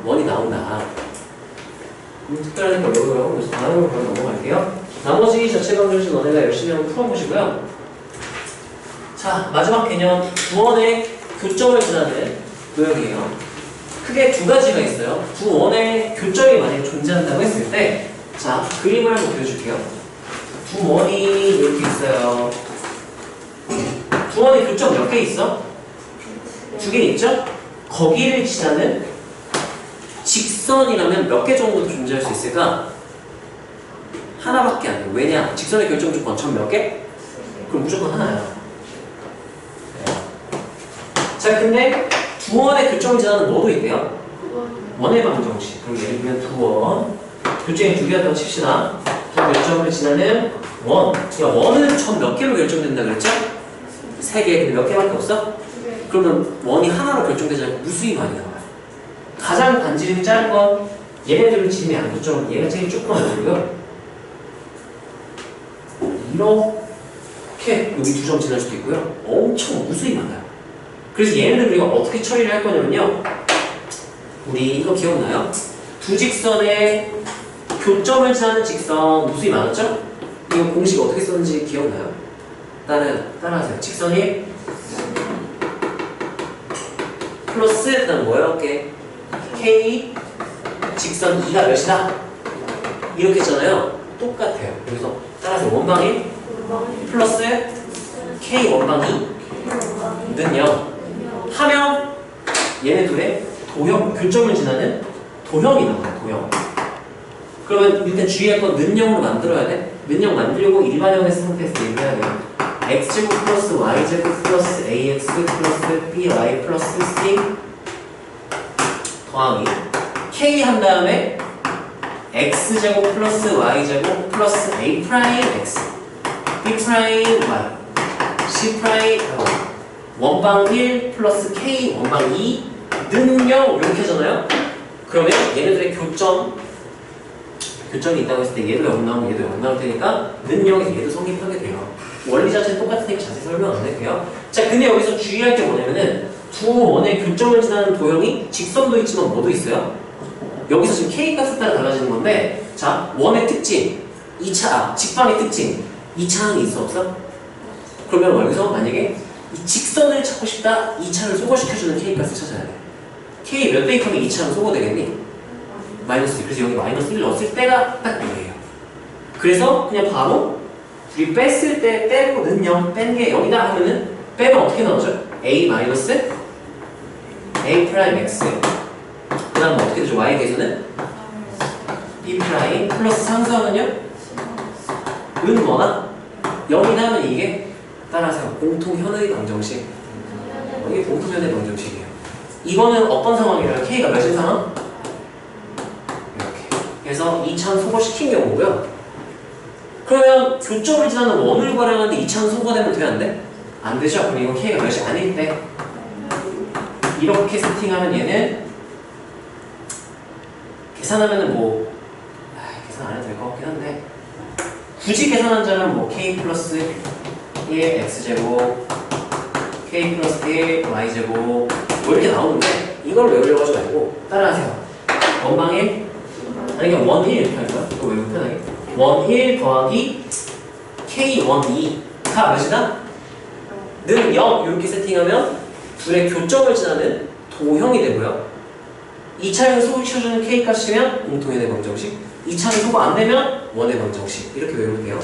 원이 나온다. 특별한 걸 외우고요. 그래서 다음으로 바로 넘어갈게요. 나머지 자체 방정식 너네가 열심히 한번 풀어보시고요. 자, 마지막 개념 두 원의 교점을 지나는 도형이에요. 크게 두 가지가 있어요. 두 원의 교점이 만약에 존재한다고 했을 때, 자, 그림을 한번 그려줄게요. 두 원이 이렇게 있어요. 두 원의 교점 몇 개 있어? 두 개 있죠? 거기를 지나는 직선이라면 몇 개 정도 존재할 수 있을까? 하나밖에 안 돼요. 왜냐? 직선의 결정 조건 전 몇 개? 그럼 무조건 하나야. 네. 자, 근데 두 원의 교점을 지나는 뭐도 있대요? 원의 방정식. 그럼 예를 들면 두 원. 교점이 두 개였다고 칩시다. 두 결점을 지나는 원. 그러니까 원은 전 몇 개로 결정된다 그랬죠? 세 개. 근데 몇 개밖에 없어? 그러면 원이 하나로 결정되지 않고 무수히 많이 나와요. 가장 반지름이 짧은 건 얘네들을 지름이 안 붙죠. 얘가 제일 조그만하고요. 이렇게 여기 두 점 지날 수도 있고요. 엄청 무수히 많아요. 그래서 얘네들 우리가 어떻게 처리를 할 거냐면요. 우리 이거 기억나요? 두 직선의 교점을 지나는 직선 무수히 많았죠? 이거 공식 어떻게 썼는지 기억나요? 따라하세요. 직선이 플러스 그다음 뭐예요? K 직선 2가 몇이다? 이렇게 했잖아요. 똑같아요. 그래서 따라서 원방이 플러스 K 원방이 는 0 하면 얘네 둘의 도형, 교점을 지나는 도형이 나와요. 도형. 그러면 일단 주의할 건 는형으로 만들어야 돼. 는형 만들려고 일반형의 상태에서 얘기해야 돼요. x제곱 플러스 y제곱 플러스 ax 플러스 by 플러스 c 더하기 k 한 다음에 x제곱 플러스 y제곱 플러스 a 프라임 x b 프라임 y c 프라임 원방 1 플러스 k 원방 2 는 0 이렇게 하잖아요. 그러면 얘네들의 교점이 있다고 했을 때 얘도 0 나오면 얘도 0 나올 테니까 는 0에서 얘도 성립하게 돼요. 원리 자체는 똑같으니까 자세히 설명 안 할게요. 자, 근데 여기서 주의할 게 뭐냐면은 두 원의 교점을 지나는 도형이 직선도 있지만 뭐도 있어요? 여기서 지금 k 값에 따라 달라지는 건데, 자, 원의 특징, 2차, 직방의 특징, 2차항이 있어 없어? 그러면 여기서 만약에 이 직선을 찾고 싶다, 2차를 소거시켜주는 k 값을 찾아야 돼. k 몇 대입하면 2차는 소거되겠니? 마이너스 1. 그래서 여기 마이너스 1 넣었을 때가 딱 여기에요. 그래서 그냥 바로 우리 뺐을 때 빼고 는 0, 뺀 게 0이다 하면은 빼면 어떻게 나오죠? a 마이너스 a 프라임 x 그 다음 어떻게 되죠? y 계수는 b 프라임 플러스 상수하면요? 은 뭐나? 0이다 하면 이게 따라서 공통현의 방정식. 이게 공통현의 방정식이에요. 이거는 어떤 상황이라면 k가 몇인 상황? 이렇게. 그래서 2차는 소거시킨 경우고요. 그러면 교점을 지나는 원을 구하려는데 2차는 소거되면 돼? 안 돼? 안 되죠? 그럼 이거 k가 몇이 아닐 때 이렇게 세팅하면 얘는 계산하면은 뭐 계산 안 해도 될 것 같긴 한데 굳이 계산한 자는 뭐 k 플러스 1 x제곱 k 플러스 1 y제곱 뭐 이렇게 나오는데 이걸 외우려고 하지 말고 따라하세요. 원방 1 아니 그냥 원 1 이렇게 할 거야. 그거 외우고 편하게 원 1 더하기 k 원 2가 몇이다? 는 0 이렇게 세팅하면 둘의 교점을 지나는 도형이 되고요. 2차를 소거시켜주는 k 값이면 공통현의 방정식, 2차를 소거 안 되면 원의 방정식 이렇게 외우면 돼요.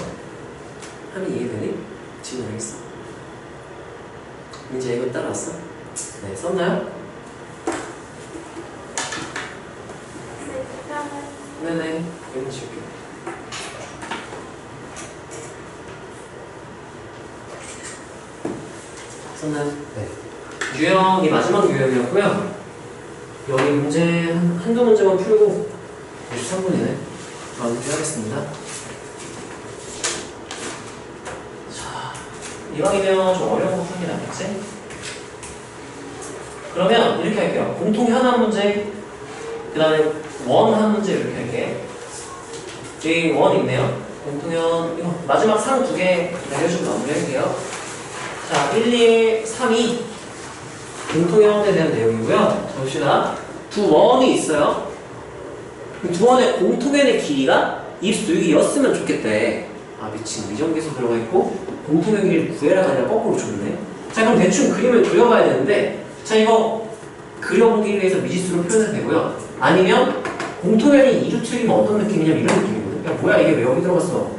하면 이해되니? 지금 알겠어? 이제 이거 따라왔어? 네, 썼나요? 네네, 이거 지울게요. 썼나요? 네. 유형이 마지막 유형이었고요. 여기 문제 한두 문제만 풀고 53분이네. 마무리 하겠습니다. 자, 이왕이면 좀 어려운 거 푸는 게 낫겠지? 그러면 이렇게 할게요. 공통현황 문제, 그 다음에 원한 문제 이렇게 할게. 여기 원 있네요. 공통현, 이거 마지막 상 2개 내려주고 마무리할게요. 자, 1, 2, 3, 2. 공통현에 대한 내용이고요. 자, 봅시다. 두 원이 있어요. 두 원의 공통현의 길이가 입수 여기 였으면 좋겠대. 아, 미친. 미정계수 들어가 있고, 공통현 길이를 구해라가 아니라 거꾸로 줬네. 자, 그럼 대충 그림을 그려봐야 되는데, 자, 이거 그려보기 위해서 미지수로 표현해도 되고요. 아니면 공통현이 2루트이면 어떤 느낌이냐면 이런 느낌이거든. 야, 뭐야, 이게 왜 여기 들어갔어?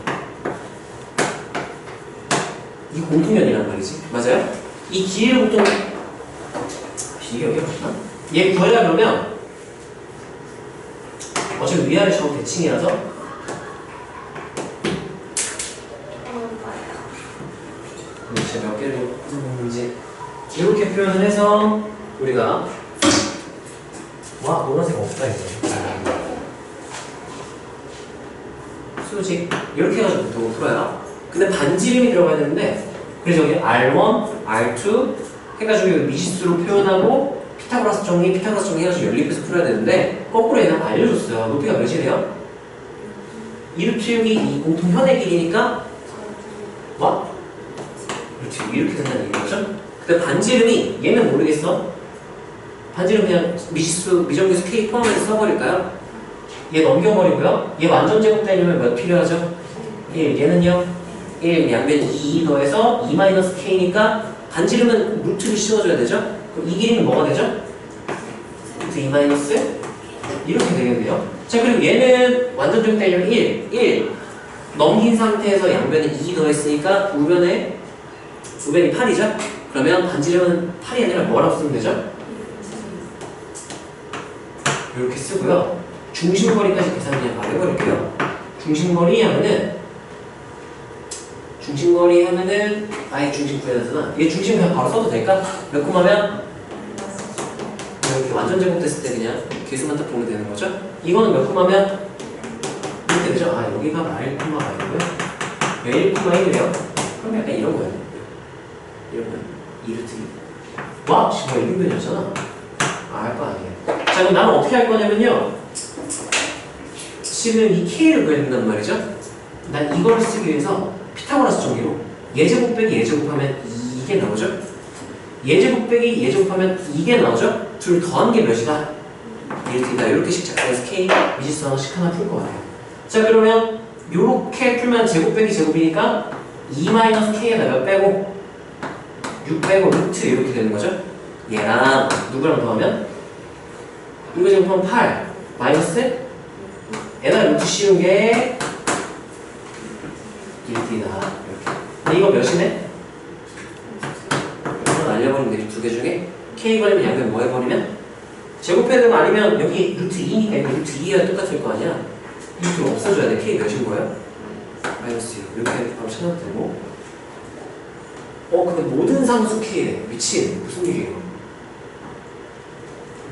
이 공통현이란 말이지. 맞아요? 이 길이를 보통 이게 여기 맞나? 얘 구하려 그러면 어차피 위아래 좌우 대칭이라서 도대체 몇 개를 썼는지 이렇게 표현을 해서 우리가 와 노란색 없다 이제 수직 이렇게 해가지고 보통 풀어요. 근데 반지름이 들어가야 되는데 그래서 여기 R1, R2 해가지고 미지수로 표현하고 피타고라스 정리 해가지고 연립해서 풀어야 되는데 거꾸로 얘는 알려줬어요. 높이가 몇이래요? 2루트 6이 이 공통현의 길이니까 와? 그렇지 이렇게 된다는 얘기죠. 근데 반지름이 얘는 모르겠어. 반지름 그냥 미정계수 K 포함해서 써버릴까요? 얘 넘겨버리고요. 얘 완전 제곱되려면 몇 필요하죠? 1. 얘는요? 1 양변 2 더해서 2-K니까 반지름은 루트를 씌워줘야 되죠? 그럼 이 길이는 뭐가 되죠? 루트 2- 이렇게 되겠네요. 자 그리고 얘는 완전 제곱되려면 1 넘긴 상태에서 양변에 2 더했으니까 우변이 8이죠? 그러면 반지름은 8이 아니라 뭐라고 쓰면 되죠? 이렇게 쓰고요. 중심거리까지 계산 그냥 바로 해버릴게요. 중심거리 하면은 아예 중심 구해야 되잖아. 얘 중심 그냥 바로 써도 될까? 몇 콤마면? 이렇게 완전 제곱됐을 때 그냥 개수만 딱 보면 되는 거죠? 이거는 몇 콤마면? 이렇게 되죠? 아 여기가 마일 콤마가 아니고요. 여기 1,1이래요. 그럼 약간 이런 거예요. 이런 거예요. 2루트 와! 지금 1분변이었잖아. 아 할 거 아니에요. 자 그럼 나는 어떻게 할 거냐면요. 지금 이 K를 구해야 된단 말이죠. 난 이걸 쓰기 위해서 피타고라스 정리로 예제곱 빼기 예제곱하면 이게 나오죠. 예제곱 빼기 예제곱하면 이게 나오죠. 둘 더한 게 몇이다? 1이다. 이렇게씩 작성해서 K 미지수 하나씩 하나 풀 것 같아요. 자 그러면 요렇게 풀면 제곱 빼기 제곱이니까 2-K에다 몇 빼고 6 빼고 루트 이렇게 되는 거죠. 얘랑 누구랑 더하면 이거 제곱하면 8 마이너스 에다 루트 씌운 게 1T다. 이렇게. 근데 이거 몇이네? 이거 날려버리면 되지. 두 개 중에 K 걸리면 양변 뭐 해버리면? 제곱해야 되면 아니면 여기 루트 2니까 이거 루트 2가 똑같을 거 아니야? 루트를 없애줘야 돼. K 몇인 거예요? 마이너스 1. 이렇게 바로 찾아도 되고. 근데 모든 상수 K래. 미친. 무슨 일이에요?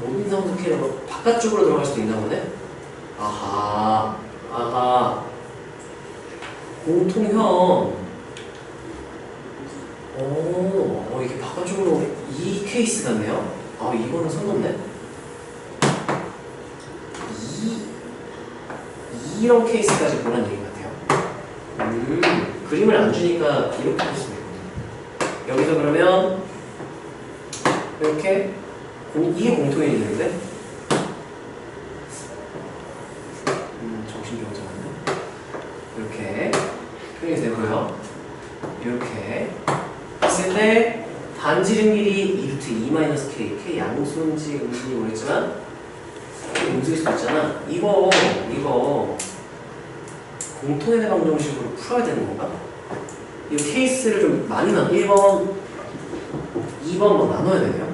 모든 상수 K라고 바깥쪽으로 들어갈 수도 있나 보네? 아하. 공통현. 이게 바깥쪽으로 이 케이스 같네요. 아, 이거는 선 넘네. 이런 케이스까지 보란 얘기 같아요. 그림을 안 주니까 이렇게 할 수도 있거든요. 여기서 그러면 이렇게 이게 공통현이 있는데 정신병자네. 이렇게 표현이 되고요. 이렇게 했을 때 반지름 길이 2루트 2-K K 양수인지 음수인지 모르겠지만 음수일 수 있잖아. 이거 공통현의 방정식으로 풀어야 되는 건가? 이 케이스를 좀 많이 1번, 2번 막 나눠야 되네요.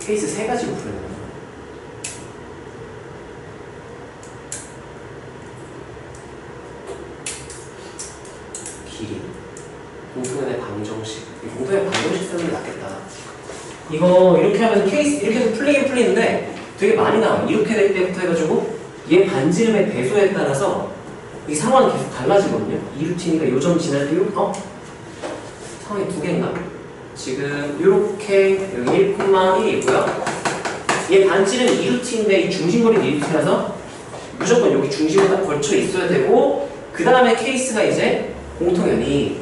케이스 3가지로 풀어야 되나? 길이, 공통현의 방정식. 공통현의 방정식 쓰는 게 낫겠다. 이거 이렇게 하면 케이스 이렇게 해서 풀리긴 풀리는데 되게 많이 나와요. 이렇게 될 때부터 해가지고 얘 반지름의 배수에 따라서 이 상황이 계속 달라지거든요. 2루트니까 요 점 지날 때 상황이 두 개인가? 지금 요렇게 여기 1,1이고요. 얘 반지는 2루트인데 이 중심거리는 2루트라서 무조건 여기 중심에 딱 걸쳐 있어야 되고, 그 다음에 케이스가 이제 공통연이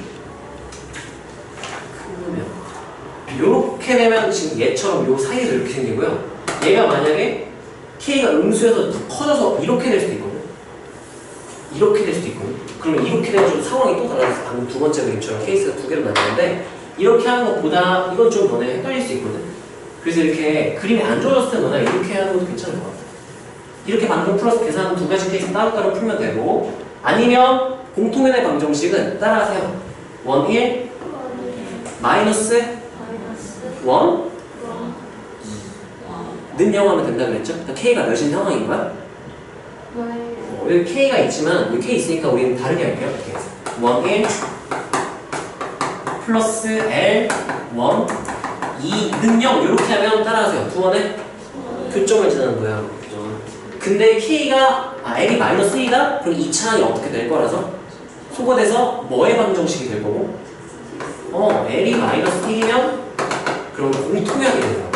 요렇게 되면 지금 얘처럼 요 사이에서 이렇게 생기고요. 얘가 만약에 K가 음수여서 더 커져서 이렇게 될 수도 있거든요. 이렇게 될 수도 있거든요. 그러면 이렇게 되면 좀 상황이 또 달라져서 방금 두 번째 그림처럼 케이스가 두 개로 나뉘는데, 이렇게 하는 것보다 이건 좀 너네 헷갈릴 수 있거든. 그래서 이렇게 그림이 안 좋아졌을 때 너네 이렇게 하는 것도 괜찮을 것 같아. 이렇게 방금 플러스 계산한 두 가지 케이스 따로따로 풀면 되고, 아니면 공통연의 방정식은 따라하세요. 1, 1, 마이너스 1, 는 0 하면 된다 그랬죠? 그러니까 K가 몇인 상황인 거야? 여기 K가 있지만, 여기 K 있으니까 우리는 다르게 할게요. 1, 1, 플러스 L, 1, 2는 0 이렇게 하면 따라하세요. 두 번에 교점을 지나는 거야. 근데 K가, L이 마이너스 1이다? 그럼 이 차항이 어떻게 될 거라서? 소거돼서 뭐의 방정식이 될 거고? L이 마이너스 1이면 그럼 공통연이 되는 거야.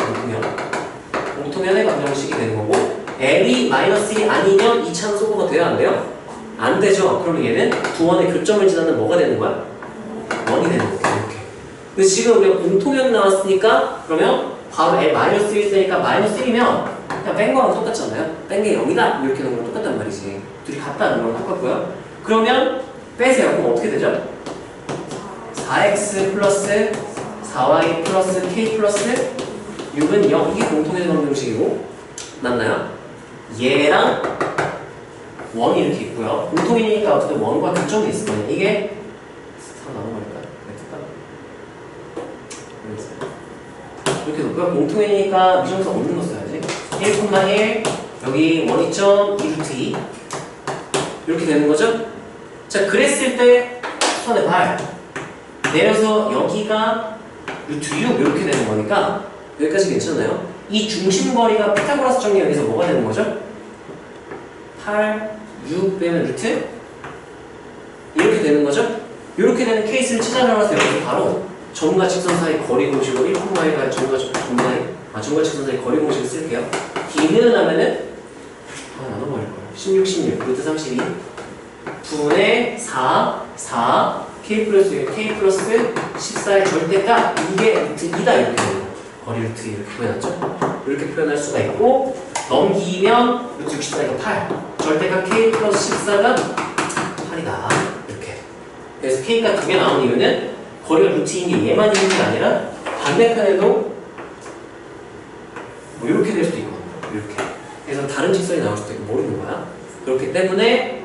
공통연의 방정식이 되는 거고, L이 마이너스 1이 아니면 이 차는 소거가 돼야 안 돼요? 안 되죠? 그러면 얘는 두 원의 교점을 지나는 뭐가 되는 거야? 1이 되는 거야. 이렇게. 근데 지금 우리가 공통연 나왔으니까, 그러면 바로 L 마이너스 1 되니까 마이너스 1이면 그냥 뺀 거랑 똑같잖아요. 뺀 게 0이다 이렇게 되는 거랑 똑같단 말이지. 둘이 같다는 거랑 똑같고요. 그러면 빼세요. 그럼 어떻게 되죠? 4x 플러스 4y 플러스 k 플러스 6은 0. 이게 공통의 방정식이고, 맞나요? 얘랑 1이 이렇게 있고요. 공통이니까 어쨌든 1과 교점이 있을 거예요. 이게 4 나눠버릴까요? 이렇게 놓고요. 공통이니까 미정수 없는 거 써야지. 1,1 여기 1,2.2루트 2 이렇게 되는 거죠? 자, 그랬을 때 손에 발 내려서 여기가 루트 6 이렇게 되는 거니까 여기까지 괜찮나요? 이 중심거리가 피타고라스 정리에서 뭐가 되는 거죠? 8, 6 빼면 루트 이렇게 되는 거죠? 이렇게 되는 케이스를 찾아내서 여기서 바로 점과 직선 사이 거리 공식으로 1,1과 점과 직선 사이 거리 공식을 쓸게요. D는 하면은 나눠버릴 거예요. 16, 16, 루트 32 분의 4, 4 K 플러스 1, K 플러스 14의 절대값 이게 루트 2다 이렇게 돼요. 거리 루트 이렇게 표현하죠. 이렇게 표현할 수가 있고, 넘기면 루트 64가 8 절대값 K 플러스 14가 8이다 이렇게. 그래서 K가 두 개 나온 이유는 거리가 루트인 게 얘만 있는 게 아니라 반대편에도 뭐 이렇게 될 수도 있거든요. 이렇게. 그래서 다른 직선이 나올 수도 있고 모르는 거야. 그렇기 때문에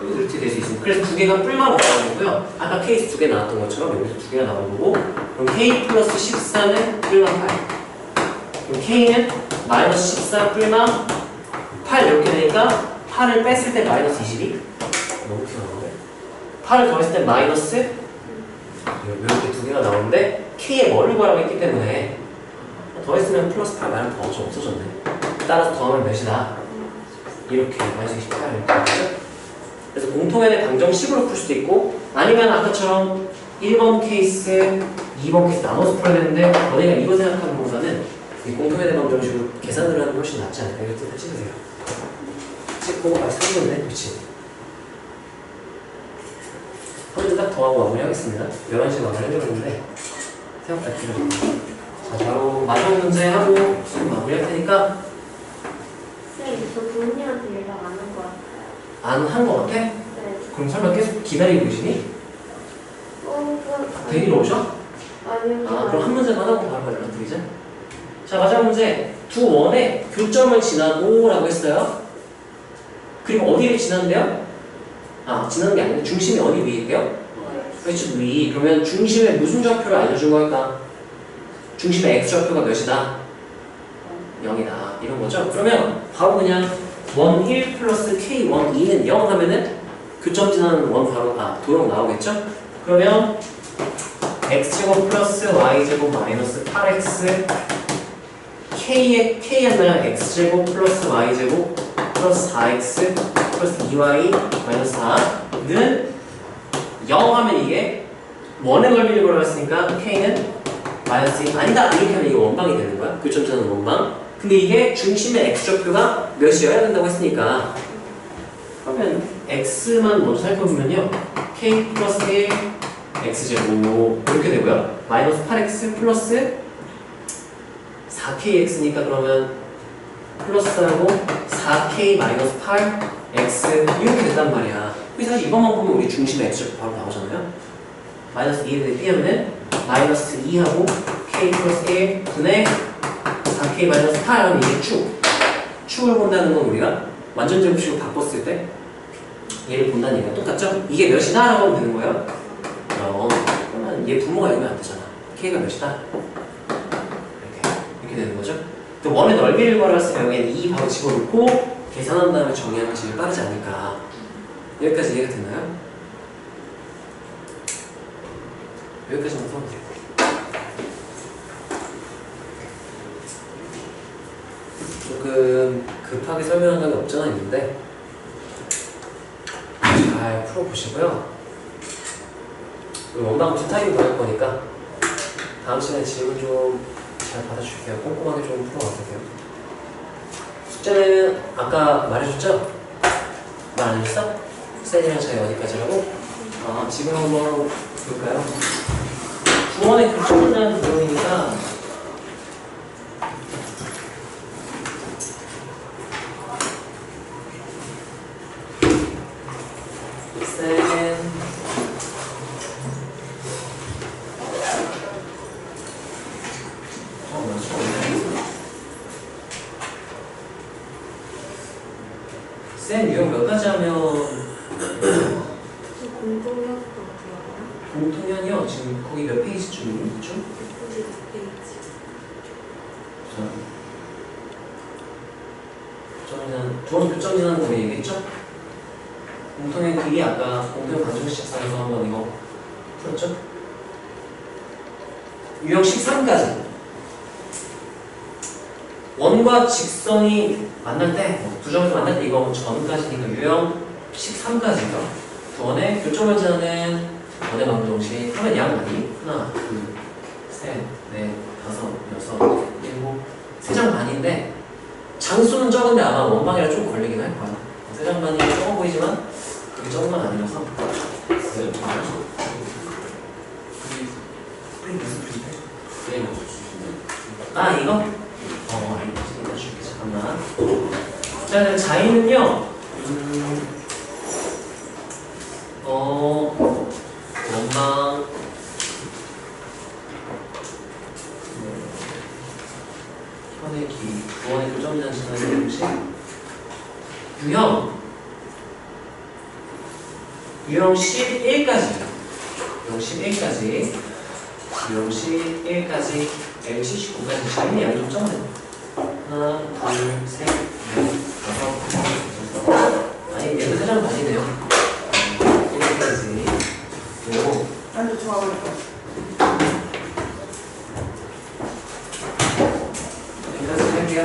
이렇게 될 수 있습니다. 그래서 두 개가 뿔만 나오는 거고요. 아까 케이스 두 개 나왔던 것처럼 여기서 두 개가 나오는 거고, 그럼 K 플러스 14는 뿔만 8. 그럼 K는 마이너스 14 뿔만 8 이렇게 되니까 8을 뺐을 때 마이너스 22. 너무 튀어나오는데? 8을 더했을 때 마이너스 이렇게 두 개가 나오는데 K의 뭐를 구하라고 했기 때문에 더했으면 플러스 8 말은 더 없어졌네. 따라서 더하면 몇이다? 이렇게 마이너스 28 이렇게 되죠? 그래서 공통연의 방정식으로 풀 수도 있고, 아니면 아까처럼 1번 케이스, 2번 케이스 나눠서 풀어야 되는데 너네가 이거 생각하는 것보다는 이 공통연의 방정식으로 계산을 하는 게 훨씬 낫지 않을까? 이거 좀 찍으세요. 찍고 3번네? 그렇지. 한 문제 딱 더하고 마무리하겠습니다. 11시에 마무리하려고 했는데 생각보다 길어졌네요. 자, 바로 마지막 문제 하고 지금 마무리할 테니까. 쌤, 저 부모님한테 연락 안 한 거 같아요. 안 한 거 같아? 네. 그럼 설마 계속 기다리고 계시니? 데리러 오셔? 아니요. 그럼 한 문제만 하고 바로 연락드리자. 자, 마지막 문제. 두 원의 교점을 지나고 라고 했어요. 그리고 어디를 지난대요? 지나는 게 아니라 중심이 어디 위에 있대요? 그렇지, 위. 그러면 중심의 무슨 좌표를 알려준 걸까? 중심의 x좌표가 몇이다? 0이다. 이런 거죠? 그러면 바로 그냥 1, 1 플러스 k, 1, 2는 0 하면은 교점 지나는 1 바로 도형 나오겠죠? 그러면 x제곱 플러스 y제곱 마이너스 8x k였나요? x제곱 플러스 y제곱 플러스 4x 플러스 2y 마이너스 4는 0 하면 이게 1의 넓이를 걸어갔으니까 k는 마이너스 1 아니다 이렇게 하면 이게 원방이 되는 거야. 교점자는 원방. 근데 이게 중심의 x좌표가 몇이어야 된다고 했으니까 그러면 x만 먼저 살펴보면요 k 플러스 1 x제곱 이렇게 되고요. 마이너스 8x 플러스 4kx니까 그러면 플러스하고 4k 마이너스 8x 이렇게 된단 말이야. 사실 이것만 보면 우리 중심의 x좌표 바로 나오잖아요. 마이너스 2에 대해 띄우면 마이너스 2하고 k 플러스 1 분의 4k 마이너스 8 하면 이게 축을 본다는 건 우리가 완전 제곱식으로 바꿨을 때 얘를 본다는 얘기가 똑같죠? 이게 몇이다? 라고 하면 되는 거예요. 그러면 얘 분모가 되면 안 되잖아. k가 몇이다? 이렇게 되는 거죠. 또 원의 넓이를 구하랬을 경우에는 2 바로 집어넣고 계산한 다음에 정리하면 제일 빠르지 않을까. 여기까지 이해가 되나요? 여기까지만 써도 돼요. 조금 급하게 설명한 적이 없잖아 있는데 잘 풀어보시고요. 원방부터 타임 더 할 거니까 다음 시간에 질문 좀 잘 받아줄게요. 꼼꼼하게 좀 풀어가세요. 숙제는 아까 말해줬죠? 말 안 해줬어? 셀이랑 차이 어디까지라고? 지금 한번 볼까요? 9원의 교점에 대한 내용이니까 쌤 유형 몇 가지 하면 공통연이요? 지금 거기 몇 페이지쯤 있죠? 두번 교점이라는 거 얘기했죠? 공통연 그게 아까 공통연 방정식상에서 한번 이거 풀었죠? 유형 13까지 원과 직선이 만날 때, 두 점에서 만날 때 이거 전까지니까 유형 13까지죠. 두 원의 교점을 지나는 원의 방정식 하면 양 많이? 하나, 둘, 셋, 넷, 다섯, 여섯, 일곱, 3장 반인데 장수는 적은데 아마 원방이라 좀 걸리긴 할 거야. 3장 반이 적어 보이지만 그게 적은 건 아니라서 이거? 알겠습니다. 줄게 잠깐만. 자, 자이는요. 원방 현의 기 구원의 교점이라는 시간의 공식 유형 11까지 유형 11까지 L79까지 자인의 양이 좀 적네. 하나, 둘, 셋, 넷, 다섯, 여섯. 아니, 얘도 3장 반이네요. 1까지. 그리고 아주 좋아하니까. 여기까지 할게요.